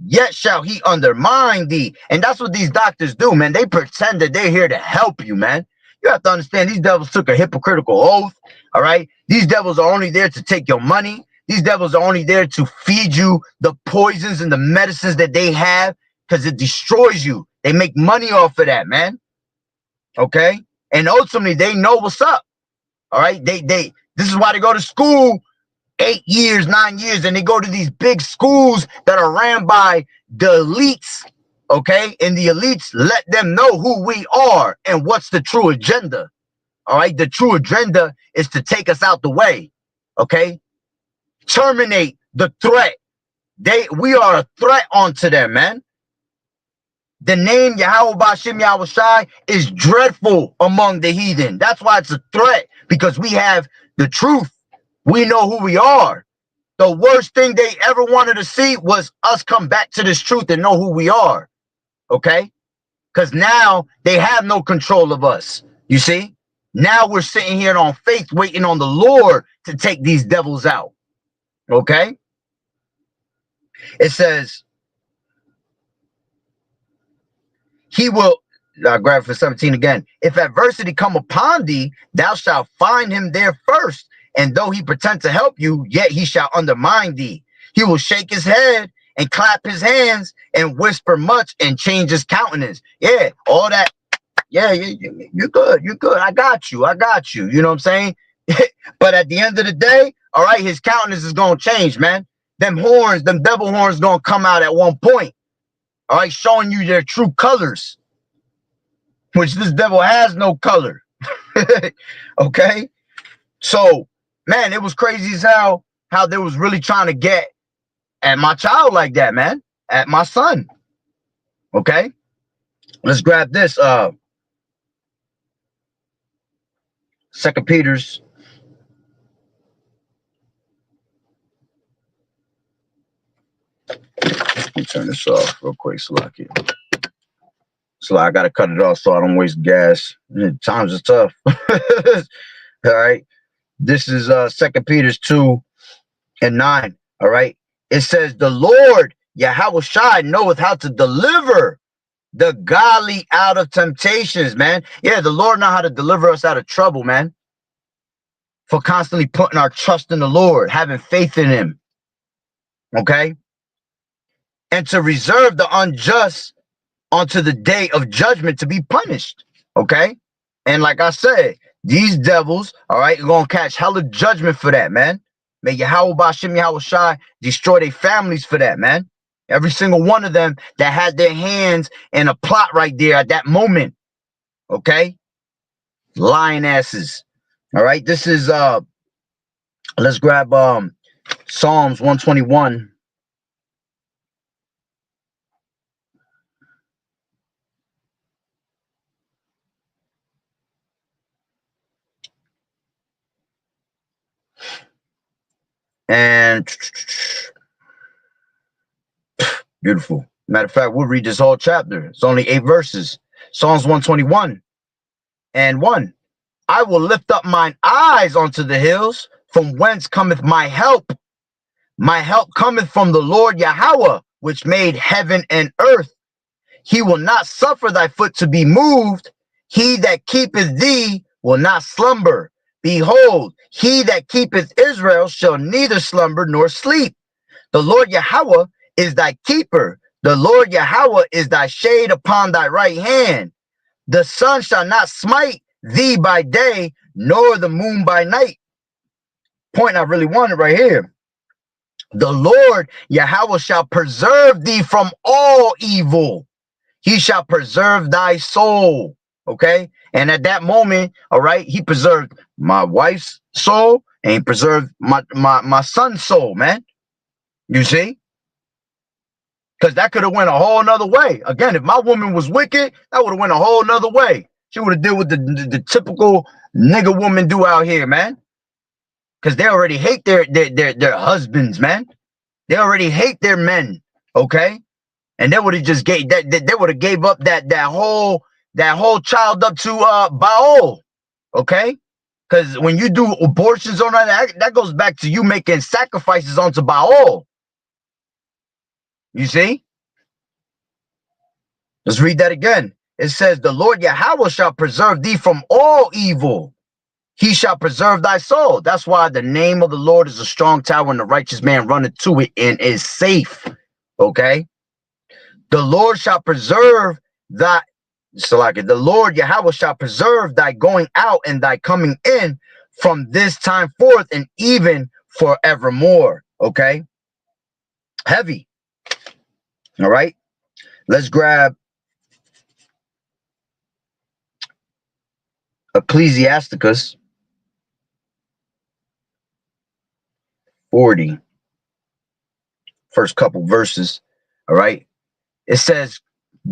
yet shall he undermine thee. And that's what these doctors do, man. They pretend that they're here to help you, man. You have to understand, these devils took a hypocritical oath, all right? These devils are only there to take your money. These devils are only there to feed you the poisons and the medicines that they have, because it destroys you. They make money off of that, man, okay? And ultimately, they know what's up, all right? This is why they go to school 8 years, 9 years, and they go to these big schools that are ran by the elites, okay? And the elites let them know who we are and what's the true agenda, all right? The true agenda is to take us out the way, okay? Terminate the threat. We are a threat onto them, man. The name Yahweh Bashim Yahweh Shai is dreadful among the heathen. That's why it's a threat, because we have the truth. We know who we are. The worst thing they ever wanted to see was us come back to this truth and know who we are. Okay? Because now they have no control of us. You see? Now we're sitting here on faith, waiting on the Lord to take these devils out. Okay? It says, he will, grab for 17 again. If adversity come upon thee, thou shalt find him there first. And though he pretend to help you, yet he shall undermine thee. He will shake his head and clap his hands and whisper much and change his countenance. Yeah, all that. Yeah, you're good. You're good. I got you. I got you. You know what I'm saying? But at the end of the day, all right, his countenance is going to change, man. Them horns, them devil horns going to come out at one point. All right, showing you their true colors, which this devil has no color. Okay? So, man, it was crazy as hell how they was really trying to get at my child like that, man. At my son. Okay? Let's grab this. 2 Peter's. Let me turn this off real quick, Salaki. So I gotta cut it off so I don't waste gas. Times is tough. All right. This is 2 Peter's 2:9. All right. It says, the Lord Yahweh Shai knoweth how to deliver the godly out of temptations, man. Yeah, the Lord know how to deliver us out of trouble, man. For constantly putting our trust in the Lord, having faith in him. Okay. And to reserve the unjust unto the day of judgment to be punished. Okay. And like I said, these devils, all right, are going to catch hella judgment for that, man. May Yahweh Bashim Yahweh Shai destroy their families for that, man. Every single one of them that had their hands in a plot right there at that moment. Okay. Lying asses. All right. This is, let's grab Psalms 121. And beautiful. Matter of fact, we'll read this whole chapter. It's only 8 verses. Psalms 121 and 1. I will lift up mine eyes unto the hills, from whence cometh my help. My help cometh from the Lord Yahweh, which made heaven and earth. He will not suffer thy foot to be moved. He that keepeth thee will not slumber. Behold, he that keepeth Israel shall neither slumber nor sleep. The Lord Yahweh is thy keeper. The Lord Yahweh is thy shade upon thy right hand. The sun shall not smite thee by day, nor the moon by night. Point I really wanted right here. The Lord Yahweh shall preserve thee from all evil. He shall preserve thy soul. Okay. And at that moment, all right, he preserved my wife's soul and he preserved my son's soul, man. You see? Because that could have went a whole nother way. Again, if my woman was wicked, that would have went a whole nother way. She would have dealt with the typical nigga woman do out here, man. Because they already hate their husbands, man. They already hate their men. Okay. And they would have just gave that they would have gave up that whole child up to Baal. Okay. Because when you do abortions on that goes back to you making sacrifices onto Baal. You see? Let's read that again. It says, the Lord Yahweh shall preserve thee from all evil. He shall preserve thy soul. That's why the name of the Lord is a strong tower and the righteous man runneth to it and is safe. Okay. The Lord shall preserve thy, the Lord Yahweh shall preserve thy going out and thy coming in from this time forth and even forevermore. Okay. Heavy. All right. Let's grab Ecclesiasticus 40. First couple verses. All right. It says,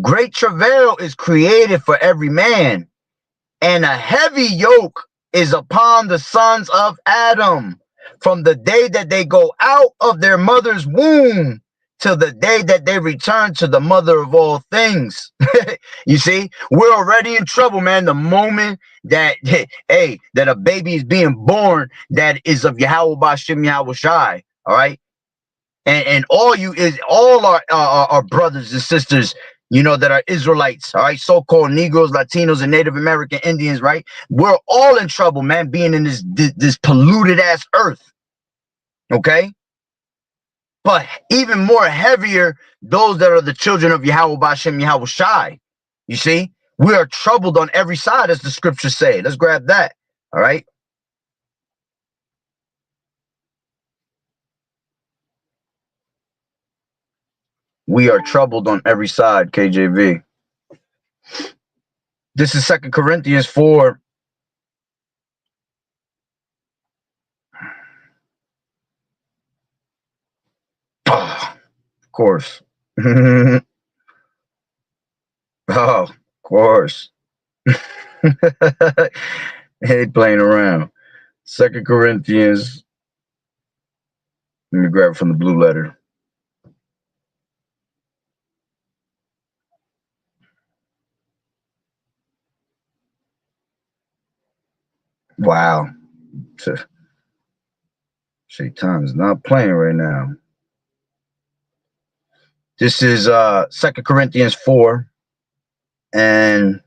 great travail is created for every man, and a heavy yoke is upon the sons of Adam from the day that they go out of their mother's womb till the day that they return to the mother of all things. You see, we're already in trouble, man. The moment that, hey, that a baby is being born that is of Yahweh Bashim Yahweh Shai, all right? And all our brothers and sisters, you know, that are Israelites, all right, so-called Negroes, Latinos, and Native American Indians, right? We're all in trouble, man, being in this polluted ass earth. Okay. But even more heavier, those that are the children of Yahweh Bashem Yahweh Shai. You see, we are troubled on every side, as the scriptures say. Let's grab that. All right. We are troubled on every side, KJV. This is 2 Corinthians 4. Oh, of course. Oh, of course. Ain't playing around. 2 Corinthians. Let me grab it from the blue letter. Wow. Shaitan's not playing right now. This is 2 Corinthians 4. And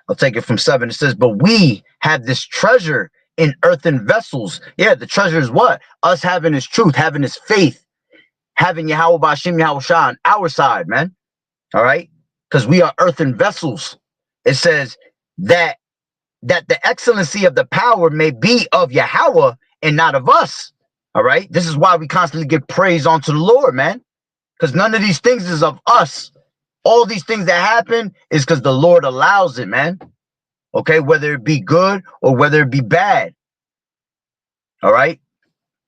I'll take it from 7. It says, but we have this treasure in earthen vessels. Yeah, the treasure is what? Us having his truth, having his faith, having Yahweh Bashim Yahweh Shah on our side, man. All right? Because we are earthen vessels. It says that the excellency of the power may be of Yahweh and not of us. All right? This is why we constantly give praise unto the Lord, man. Because none of these things is of us. All these things that happen is because the Lord allows it, man. Okay, whether it be good or whether it be bad. All right.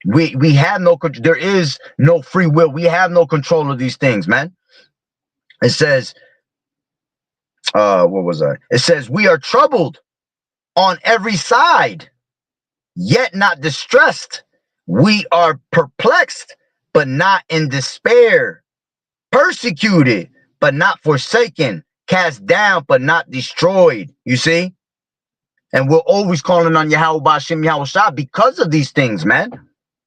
We have no control. There is no free will. We have no control of these things, man. It says, what was I? It says, we are troubled on every side. yet not distressed. We are perplexed, but not in despair. Persecuted, but not forsaken. Cast down, but not destroyed. You see? And we're always calling on Yahweh Ba'Shem Yahweh Shah because of these things, man.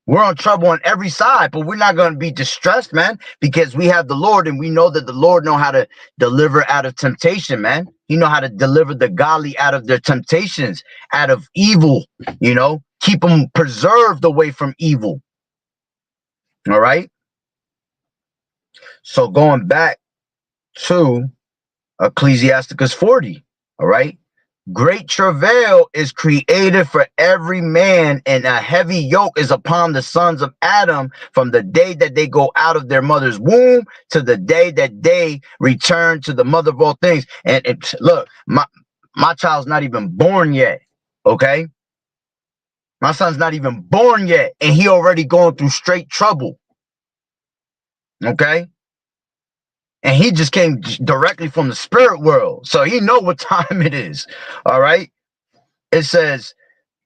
We're on trouble on every side, but we're not going to be distressed, man, because we have the Lord, and we know that the Lord know how to deliver out of temptation, man. He know how to deliver the godly out of their temptations, out of evil, you know, keep them preserved away from evil. All right. So going back to Ecclesiasticus 40, all right. Great travail is created for every man, and a heavy yoke is upon the sons of Adam from the day that they go out of their mother's womb to the day that they return to the mother of all things. And look, my child's not even born yet. Okay. My son's not even born yet, and he already going through straight trouble. Okay. And he just came directly from the spirit world. So he know what time it is. All right. It says,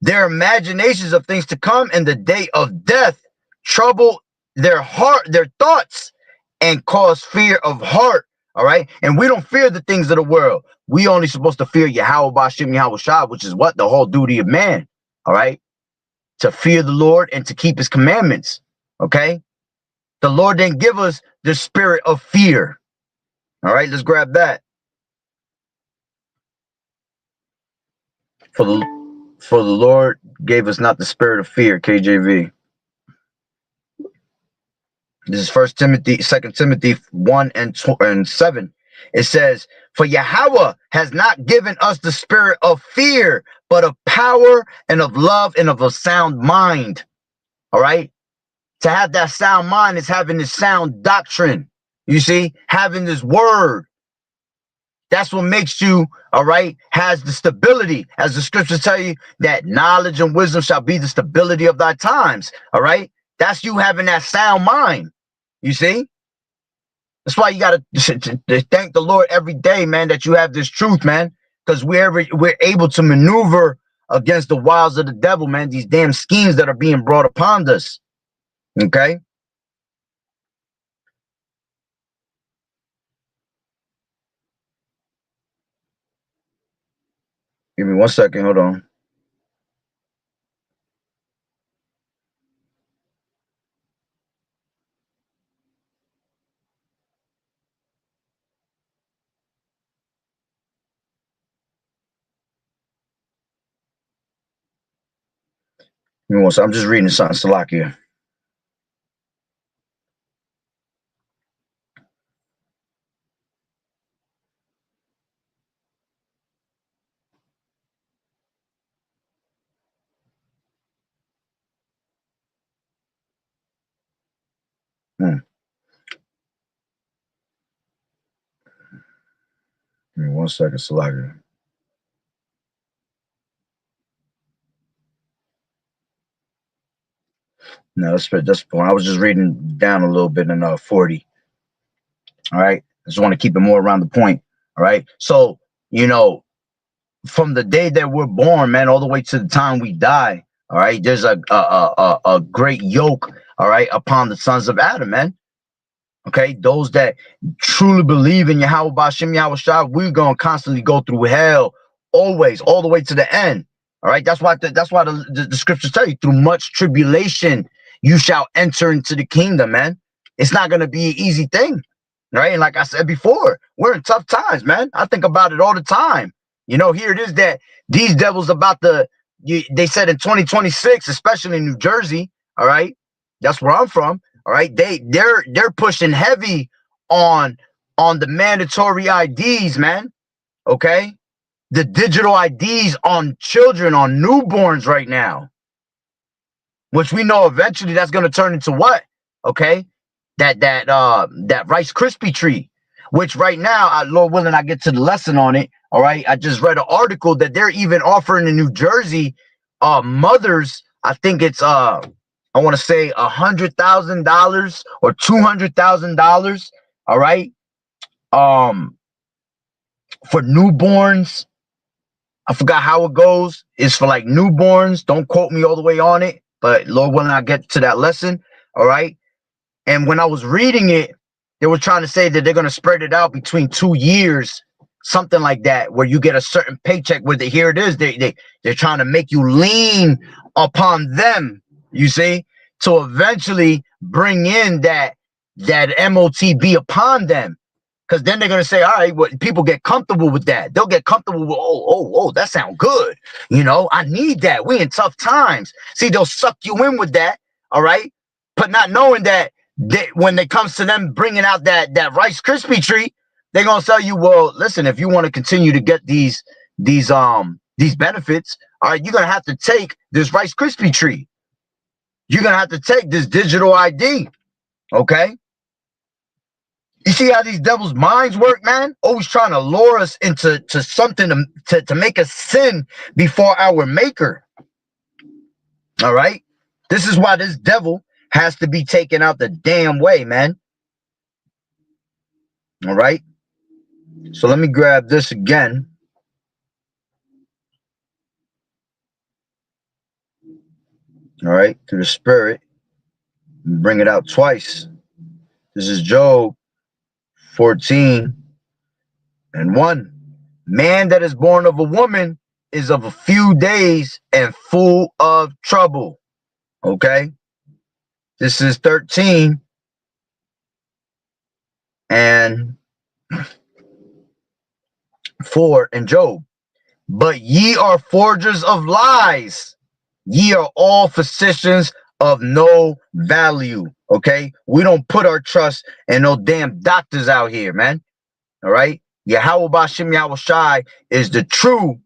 their imaginations of things to come in the day of death trouble their heart, their thoughts, and cause fear of heart. All right. And we don't fear the things of the world. We only supposed to fear Yahweh Ba'Shem Yahweh Shah, which is what? The whole duty of man. All right. To fear the Lord and to keep his commandments. Okay. The Lord didn't give us the spirit of fear. All right. Let's grab that. For the Lord gave us not the spirit of fear, KJV. This is 2 Timothy 1 and 7. It says, for Yahweh has not given us the spirit of fear, but of power and of love and of a sound mind. All right. To have that sound mind is having this sound doctrine. You see, having this word. That's what makes you, all right, has the stability. As the scriptures tell you, that knowledge and wisdom shall be the stability of thy times. All right. That's you having that sound mind. You see? That's why you got to thank the Lord every day, man, that you have this truth, man, because we're able to maneuver against the wiles of the devil, man, these damn schemes that are being brought upon us. Okay. Give me 1 second. Hold on. Give me 1 second. I'm just reading something, Salakia. Give me 1 second, Salakia. No, that's when I was just reading down a little bit in 40. All right. I just want to keep it more around the point. All right. So, you know, from the day that we're born, man, all the way to the time we die. All right. There's a great yoke. All right. Upon the sons of Adam, man. Okay. Those that truly believe in Yahweh Ba'Shem Yahweh Shah, we're going to constantly go through hell always, all the way to the end. All right. That's why the scriptures tell you, through much tribulation, you shall enter into the kingdom, man. It's not going to be an easy thing. Right. And like I said before, we're in tough times, man. I think about it all the time. You know, here it is that these devils they said in 2026, especially in New Jersey. All right. That's where I'm from. All right. They're pushing heavy on the mandatory IDs, man. Okay. The digital IDs on children, on newborns right now, which we know eventually that's going to turn into what? Okay. That Rice Krispie treat, which right now, Lord willing, I get to the lesson on it. All right. I just read an article that they're even offering in New Jersey, mothers, I think it's I want to say $100,000 or $200,000. All right. For newborns, I forgot how it goes. It's for like newborns. Don't quote me all the way on it, but Lord willing, I get to that lesson. All right. And when I was reading it, they were trying to say that they're going to spread it out between 2 years, something like that, where you get a certain paycheck with it. Here it is. They're trying to make you lean upon them, you see, to eventually bring in that MOTB upon them. Because then they're going to say, all right, well, people get comfortable with that. They'll get comfortable with, oh, that sounds good. You know, I need that. We in tough times. See, they'll suck you in with that. All right. But not knowing that when it comes to them bringing out that Rice Krispie treat, they're going to tell you, well, listen, if you want to continue to get these benefits, all right, you're going to have to take this Rice Krispie treat. You're going to have to take this digital ID. Okay. You see how these devils' minds work, man? Always trying to lure us into something to make us sin before our maker. All right? This is why this devil has to be taken out the damn way, man. All right? So let me grab this again. All right? Through the spirit. Bring it out twice. This is Job 14:1. Man that is born of a woman is of a few days and full of trouble. Okay. This is 13 and 4 in Job. But ye are forgers of lies. Ye are all physicians of no value. Okay. We don't put our trust in no damn doctors out here, man. All right. Yahweh B'Shem Yahweh Shai is the true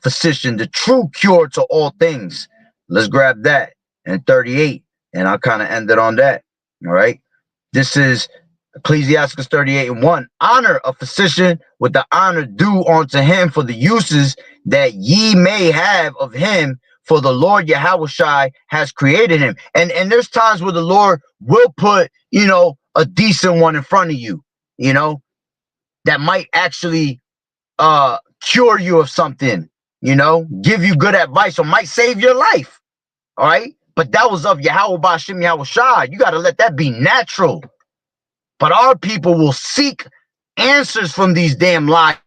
physician, the true cure to all things. Let's grab that. And 38. And I'll kind of end it on that. All right. This is Ecclesiastes 38:1. Honor a physician with the honor due unto him for the uses that ye may have of him, for the Lord Yahweh Shai has created him. And there's times where the Lord will put, you know, a decent one in front of you, you know, that might actually cure you of something, you know, give you good advice, or might save your life. All right. But that was of Yahweh B'Shem Yahweh Shai. You got to let that be natural. But our people will seek answers from these damn lies,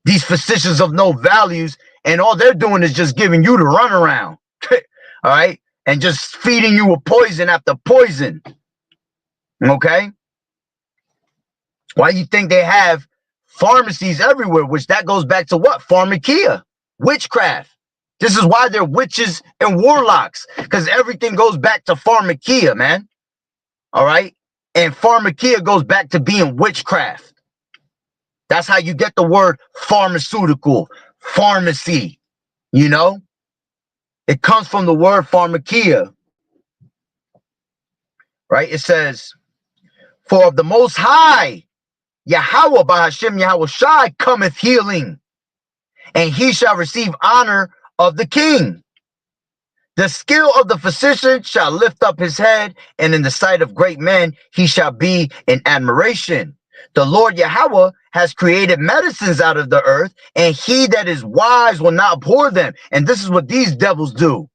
these physicians of no values, and all they're doing is just giving you the runaround. All right. And just feeding you with poison after poison. Okay. Why you think they have pharmacies everywhere, which that goes back to what? Pharmakia, witchcraft. This is why they're witches and warlocks, because everything goes back to pharmakia, man. All right. And pharmakia goes back to being witchcraft. That's how you get the word pharmaceutical, pharmacy, you know? It comes from the word pharmakia, right? It says, for of the Most High, Yahweh B'Hashem Yahweh Shai cometh healing, and he shall receive honor of the king. The skill of the physician shall lift up his head, and in the sight of great men he shall be in admiration. The Lord Yahweh has created medicines out of the earth, and he that is wise will not abhor them. And this is what these devils do.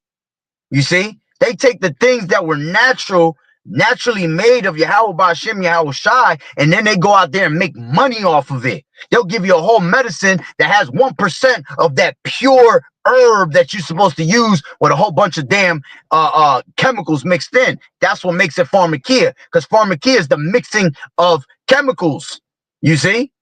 You see, they take the things that were naturally made of Yahweh B'Shem Yahweh Shai, and then they go out there and make money off of it. They'll give you a whole medicine that has 1% of that pure herb that you're supposed to use with a whole bunch of damn chemicals mixed in. That's what makes it pharmakia, because pharmakia is the mixing of chemicals. You see,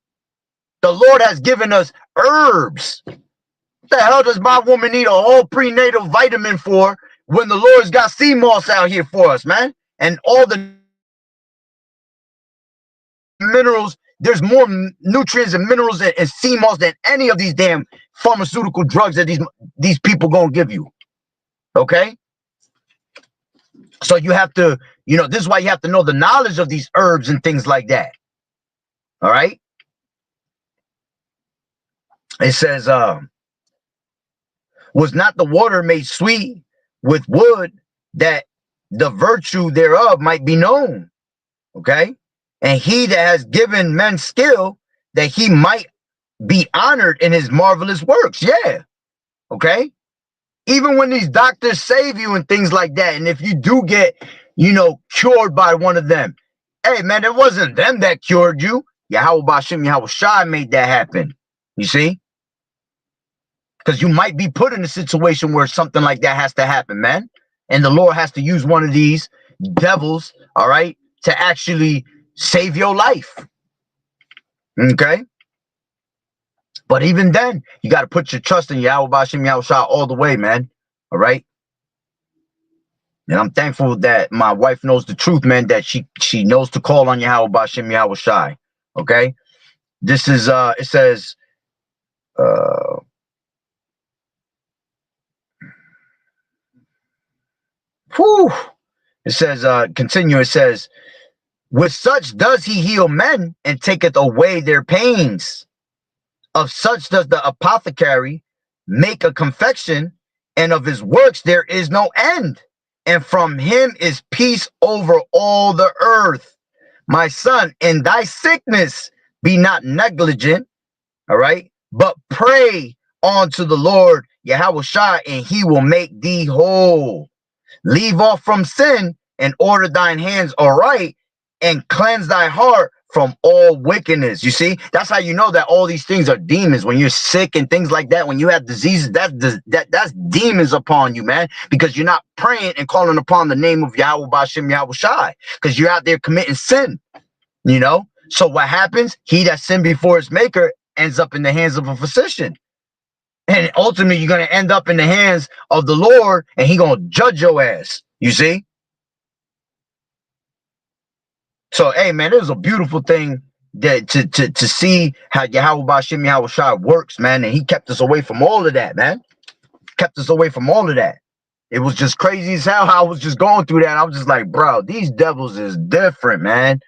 the Lord has given us herbs. What the hell does my woman need a whole prenatal vitamin for when the Lord's got sea moss out here for us, man? And all the minerals, there's more nutrients and minerals and sea moss than any of these damn pharmaceutical drugs that these people gonna give you. Okay? So you have to, you know, this is why you have to know the knowledge of these herbs and things like that. All right? It says, was not the water made sweet with wood, that the virtue thereof might be known? Okay? And he that has given men skill, that he might be honored in his marvelous works. Yeah. Okay. Even when these doctors save you and things like that, and if you do get, cured by one of them, hey man, it wasn't them that cured you. Yahweh Bashim Yahweh Shai made that happen. You see? Because you might be put in a situation where something like that has to happen, man. And the Lord has to use one of these devils, all right, to actually save your life. Okay? But even then, you got to put your trust in Yahweh Bashim Yahweh Shai all the way, man. All right? And I'm thankful that my wife knows the truth, man, that she knows to call on Yahweh Bashim Yahweh Shai. Okay? This is, it says, whew, it says, continue, it says, with such does he heal men and taketh away their pains. Of such does the apothecary make a confection, and of his works there is no end. And from him is peace over all the earth. My son, in thy sickness be not negligent, all right, but pray unto the Lord Yahweh Shai, and he will make thee whole. Leave off from sin and order thine hands aright, and cleanse thy heart from all wickedness. You see, that's how you know that all these things are demons. When you're sick and things like that, when you have diseases, that's demons upon you, man, because you're not praying and calling upon the name of Yahweh Bashim Yahweh Shai, because you're out there committing sin, So what happens? He that sinned before his maker ends up in the hands of a physician. And ultimately, you're going to end up in the hands of the Lord, and he going to judge your ass. You see? So, hey, man, it was a beautiful thing that to see how Yahweh Bashim Yahweh Shai works, man. And he kept us away from all of that, man. Kept us away from all of that. It was just crazy as hell. I was just going through that. I was just like, bro, these devils is different, man.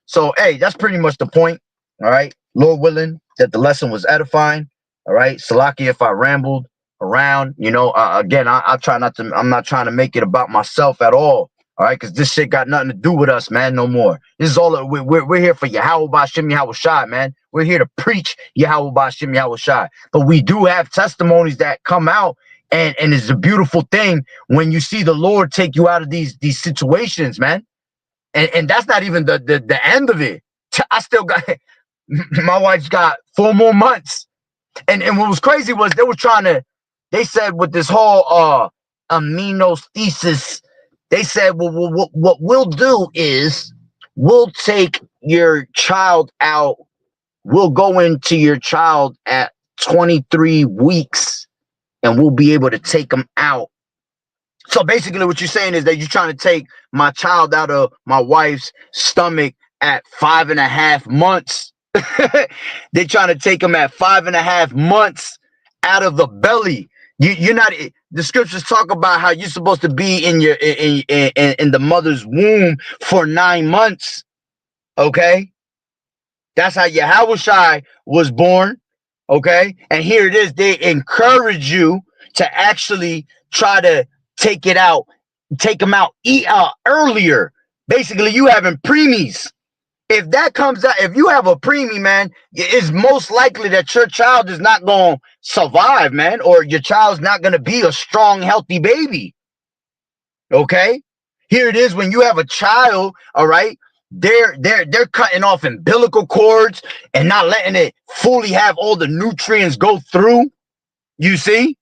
So, hey, that's pretty much the point. All right. Lord willing, that the lesson was edifying. All right. Salaki, if I rambled around, again, I try not to, I'm not trying to make it about myself at all. All right. Because this shit got nothing to do with us, man. No more. This is all, we're here for Yahweh Bashim Yahweh Shai, man. We're here to preach Yahweh Bashim Yahweh Shai. But we do have testimonies that come out. And it's a beautiful thing when you see the Lord take you out of these situations, man. And that's not even the end of it. I still got, my wife's got 4 more months. And what was crazy was they said with this whole aminothesis, they said, well, what we'll do is we'll take your child out. We'll go into your child at 23 weeks and we'll be able to take them out. So basically what you're saying is that you're trying to take my child out of my wife's stomach at 5.5 months. They're trying to take them at 5.5 months out of the belly. You're not. The scriptures talk about how you're supposed to be in the mother's womb for 9 months. Okay, that's how Yahweh Shai was born. Okay, and here it is. They encourage you to actually try to take them out earlier. Basically, you having preemies. If that comes out, if you have a preemie, man, it's most likely that your child is not going to survive, man, or your child's not going to be a strong, healthy baby. Okay? Here it is when you have a child, all right? They're cutting off umbilical cords and not letting it fully have all the nutrients go through. You see?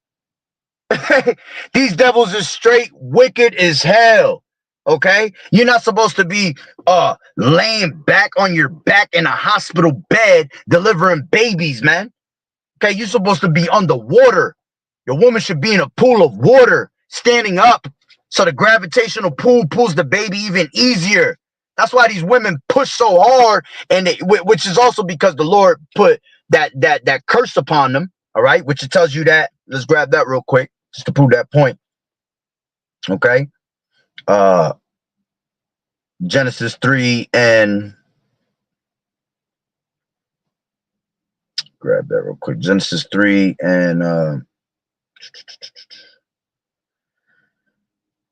These devils are straight wicked as hell. Okay, you're not supposed to be laying back on your back in a hospital bed delivering babies, man. Okay, you're supposed to be underwater. Your woman should be in a pool of water, standing up, so the gravitational pull pulls the baby even easier. That's why these women push so hard, and which is also because the Lord put that curse upon them. All right, which it tells you that. Let's grab that real quick just to prove that point. Okay. Genesis 3 and grab that real quick. Genesis 3 and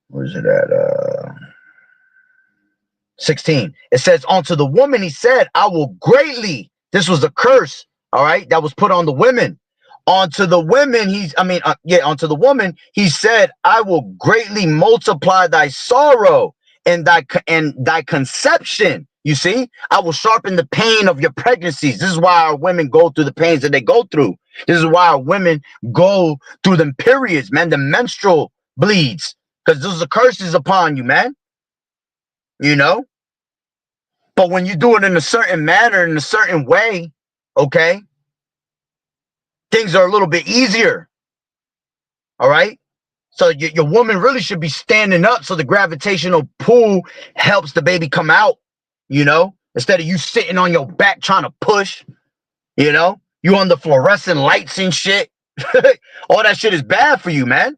where's it at? 16. It says, unto the woman he said, I will greatly, this was a curse all right, that was put on the women. Onto the women, onto the woman, he said, I will greatly multiply thy sorrow and thy conception. You see, I will sharpen the pain of your pregnancies. This is why our women go through the pains that they go through. This is why our women go through them periods, man, the menstrual bleeds, because those are curses upon you, man. You know, but when you do it in a certain manner, in a certain way, okay, things are a little bit easier. All right. So your woman really should be standing up so the gravitational pull helps the baby come out, you know, instead of you sitting on your back trying to push, you know, you on the fluorescent lights and shit. All that shit is bad for you, man.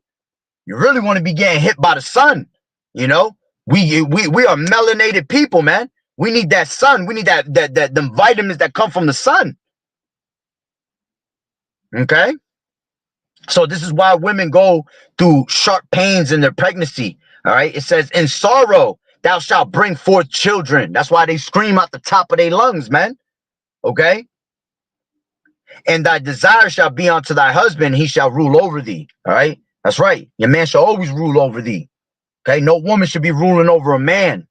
You really want to be getting hit by the sun, you know. We are melanated people, man. We need that sun. We need that them vitamins that come from the sun. Okay. So this is why women go through sharp pains in their pregnancy. All right. It says, in sorrow, thou shalt bring forth children. That's why they scream out the top of their lungs, man. Okay. And thy desire shall be unto thy husband. He shall rule over thee. All right. That's right. Your man shall always rule over thee. Okay. No woman should be ruling over a man.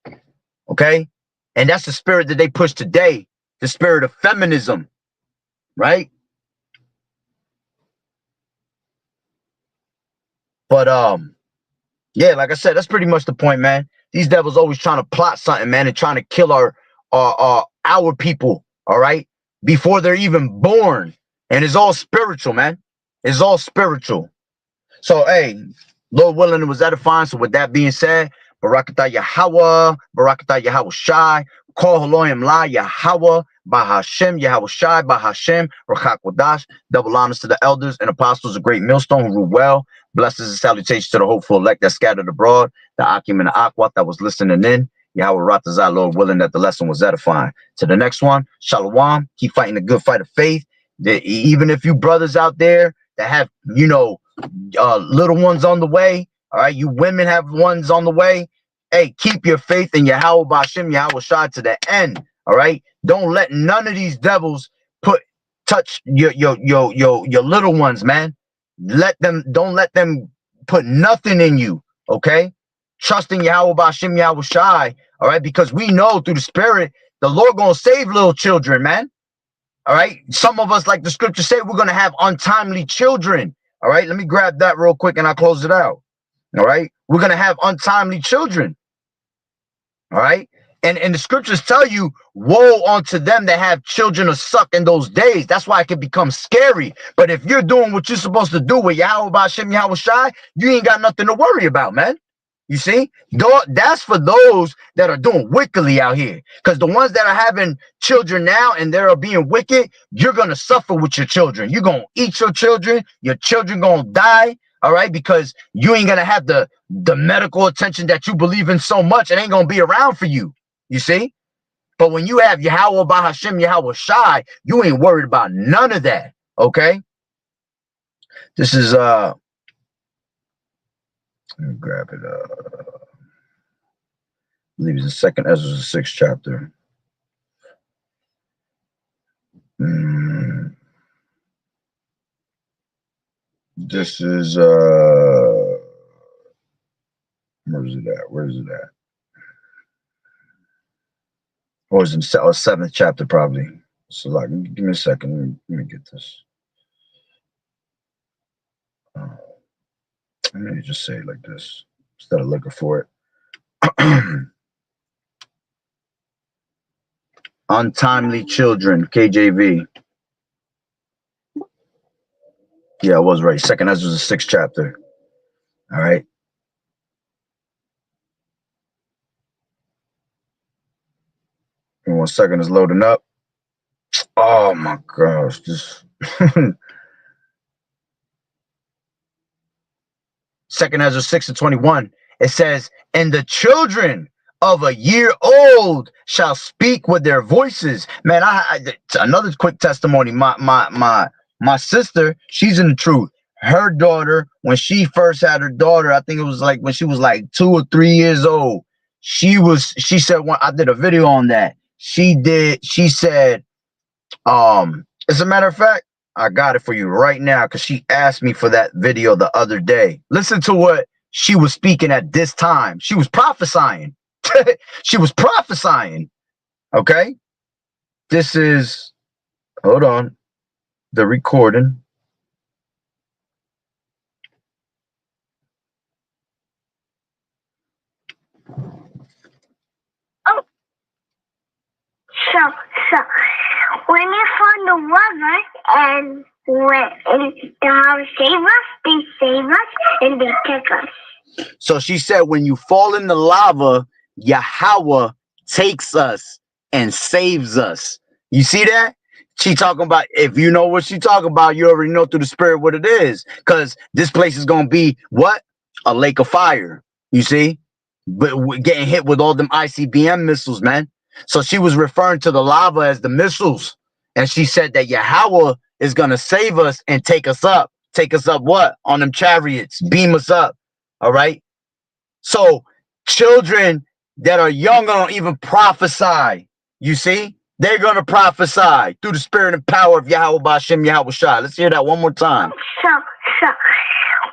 Okay. And that's the spirit that they push today. The spirit of feminism. Right. But, yeah, like I said, that's pretty much the point, man. These devils always trying to plot something, man, and trying to kill our people, all right, before they're even born. And it's all spiritual, man. It's all spiritual. So, hey, Lord willing, it was edifying. So with that being said, Barakatah Yahawah, Barakatah Yahweh Shai, Call Haloyim La Yahawah, Bahashem, Yahweh Shai, Bahashem, Rakak Wadash, double honors to the elders and apostles of Great Millstone who rule well. Blessings and salutations to the hopeful elect that scattered abroad, the Akim and the Akwat that was listening in. Yahweh Ratazah, Lord willing, that the lesson was edifying. To the next one, Shalom, keep fighting the good fight of faith. Even if you brothers out there that have, you know, little ones on the way, all right, you women have ones on the way. Hey, keep your faith in Yahweh Bashem, Yahweh Shai to the end. All right, don't let none of these devils touch your little ones, man. Don't let them put nothing in you. Okay, trusting Yahweh Bashem, Yahweh Shai. All right, because we know through the Spirit the Lord gonna save little children, man. All right, some of us, like the scripture say, we're gonna have untimely children. All right, let me grab that real quick and I'll close it out. All right, we're gonna have untimely children. All right. And the scriptures tell you, woe unto them that have children of suck in those days. That's why it can become scary. But if you're doing what you're supposed to do with Yahweh Bashem, Yahweh Shai, you ain't got nothing to worry about, man. You see, that's for those that are doing wickedly out here. Because the ones that are having children now and they're being wicked, you're going to suffer with your children. You're going to eat your children going to die. All right, because you ain't going to have the medical attention that you believe in so much. It ain't going to be around for you. You see? But when you have Yahweh Bahashem, Yahweh Shai, you ain't worried about none of that. Okay? This is let me grab it. I believe it's the second Ezra, the 6th chapter. This is where's it at? Where's it at? Or is it 7th chapter probably? So like, give me a second. Let me get this. Let me just say it like this instead of looking for it. Untimely children, KJV. Yeah, I was right. Second Ezra, the 6th chapter. All right. In 1 second, it's loading up. Oh my gosh, just Second Ezra 6:21. It says, and the children of a year old shall speak with their voices. Man, another quick testimony. My sister, she's in the truth. Her daughter, when she first had her daughter, I think it was like when she was like 2 or 3 years old. She said, when I did a video on that. She said, As a matter of fact, I got it for you right now because she asked me for that video the other day. Listen to what she was speaking at this time. She was prophesying. She was prophesying. Okay. This is, hold on, the recording. Oh, so when you find the river and when the house save us, they save us and they take us. So she said, when you fall in the lava, Yahweh takes us and saves us. You see that? She talking about, if you know what she talking about, you already know through the spirit what it is. Because this place is going to be what? A lake of fire. You see? But we're getting hit with all them ICBM missiles, man. So she was referring to the lava as the missiles. And she said that Yahweh is going to save us and take us up. Take us up what? On them chariots. Beam us up. All right. So children that are young don't even prophesy. You see, they're going to prophesy through the spirit and power of Yahweh Ba'Shem Yahweh Shai. Let's hear that one more time. So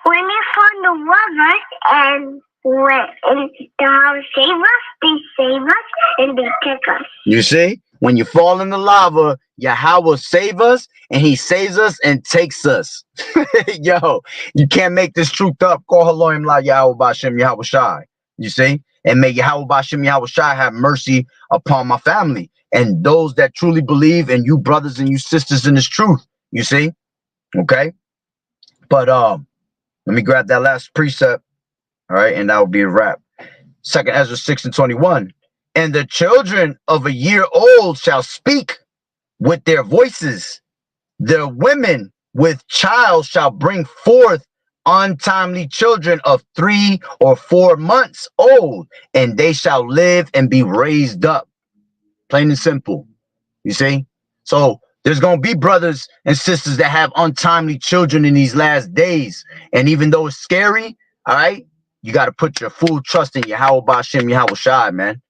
when you find the river and when the house save us, they save us and they take us. You see, when you fall in the lava, Yahweh save us and he saves us and takes us. Yo, you can't make this truth up. Call Elohim La Yahweh Ba'Shem Yahweh Shai. You see? And may Yahweh Ba'Shem Yahweh Shai have mercy upon my family and those that truly believe in you brothers and you sisters in this truth. You see? Okay? But let me grab that last precept. All right, and that will be a wrap. 2 Ezra 6:21. And the children of a year old shall speak with their voices. The women with child shall bring forth untimely children of 3 or 4 months old, and they shall live and be raised up. Plain and simple. You see? So there's going to be brothers and sisters that have untimely children in these last days. And even though it's scary, all right, you got to put your full trust in Yahweh Ba'Shem Yahweh Shai, man.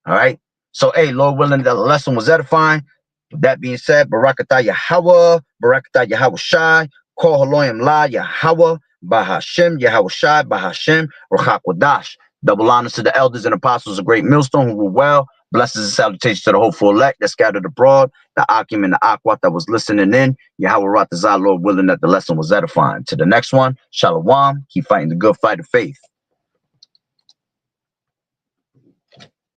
All right. So, hey, Lord willing, the lesson was edifying. With that being said, Barakatah Yahweh, Barakatah Yahweh Shai, Kol Haloyim La Yahweh, Bahashem Yahweh Shai, Bahashem Ruach Kodash. Double honors to the elders and apostles of Great Millstone who were well. Blessings and salutations to the hopeful elect that scattered abroad, the Akim and the Aquat that was listening in. Yahweh Ratazah, Lord willing, that the lesson was edifying. To the next one, Shalom. Keep fighting the good fight of faith.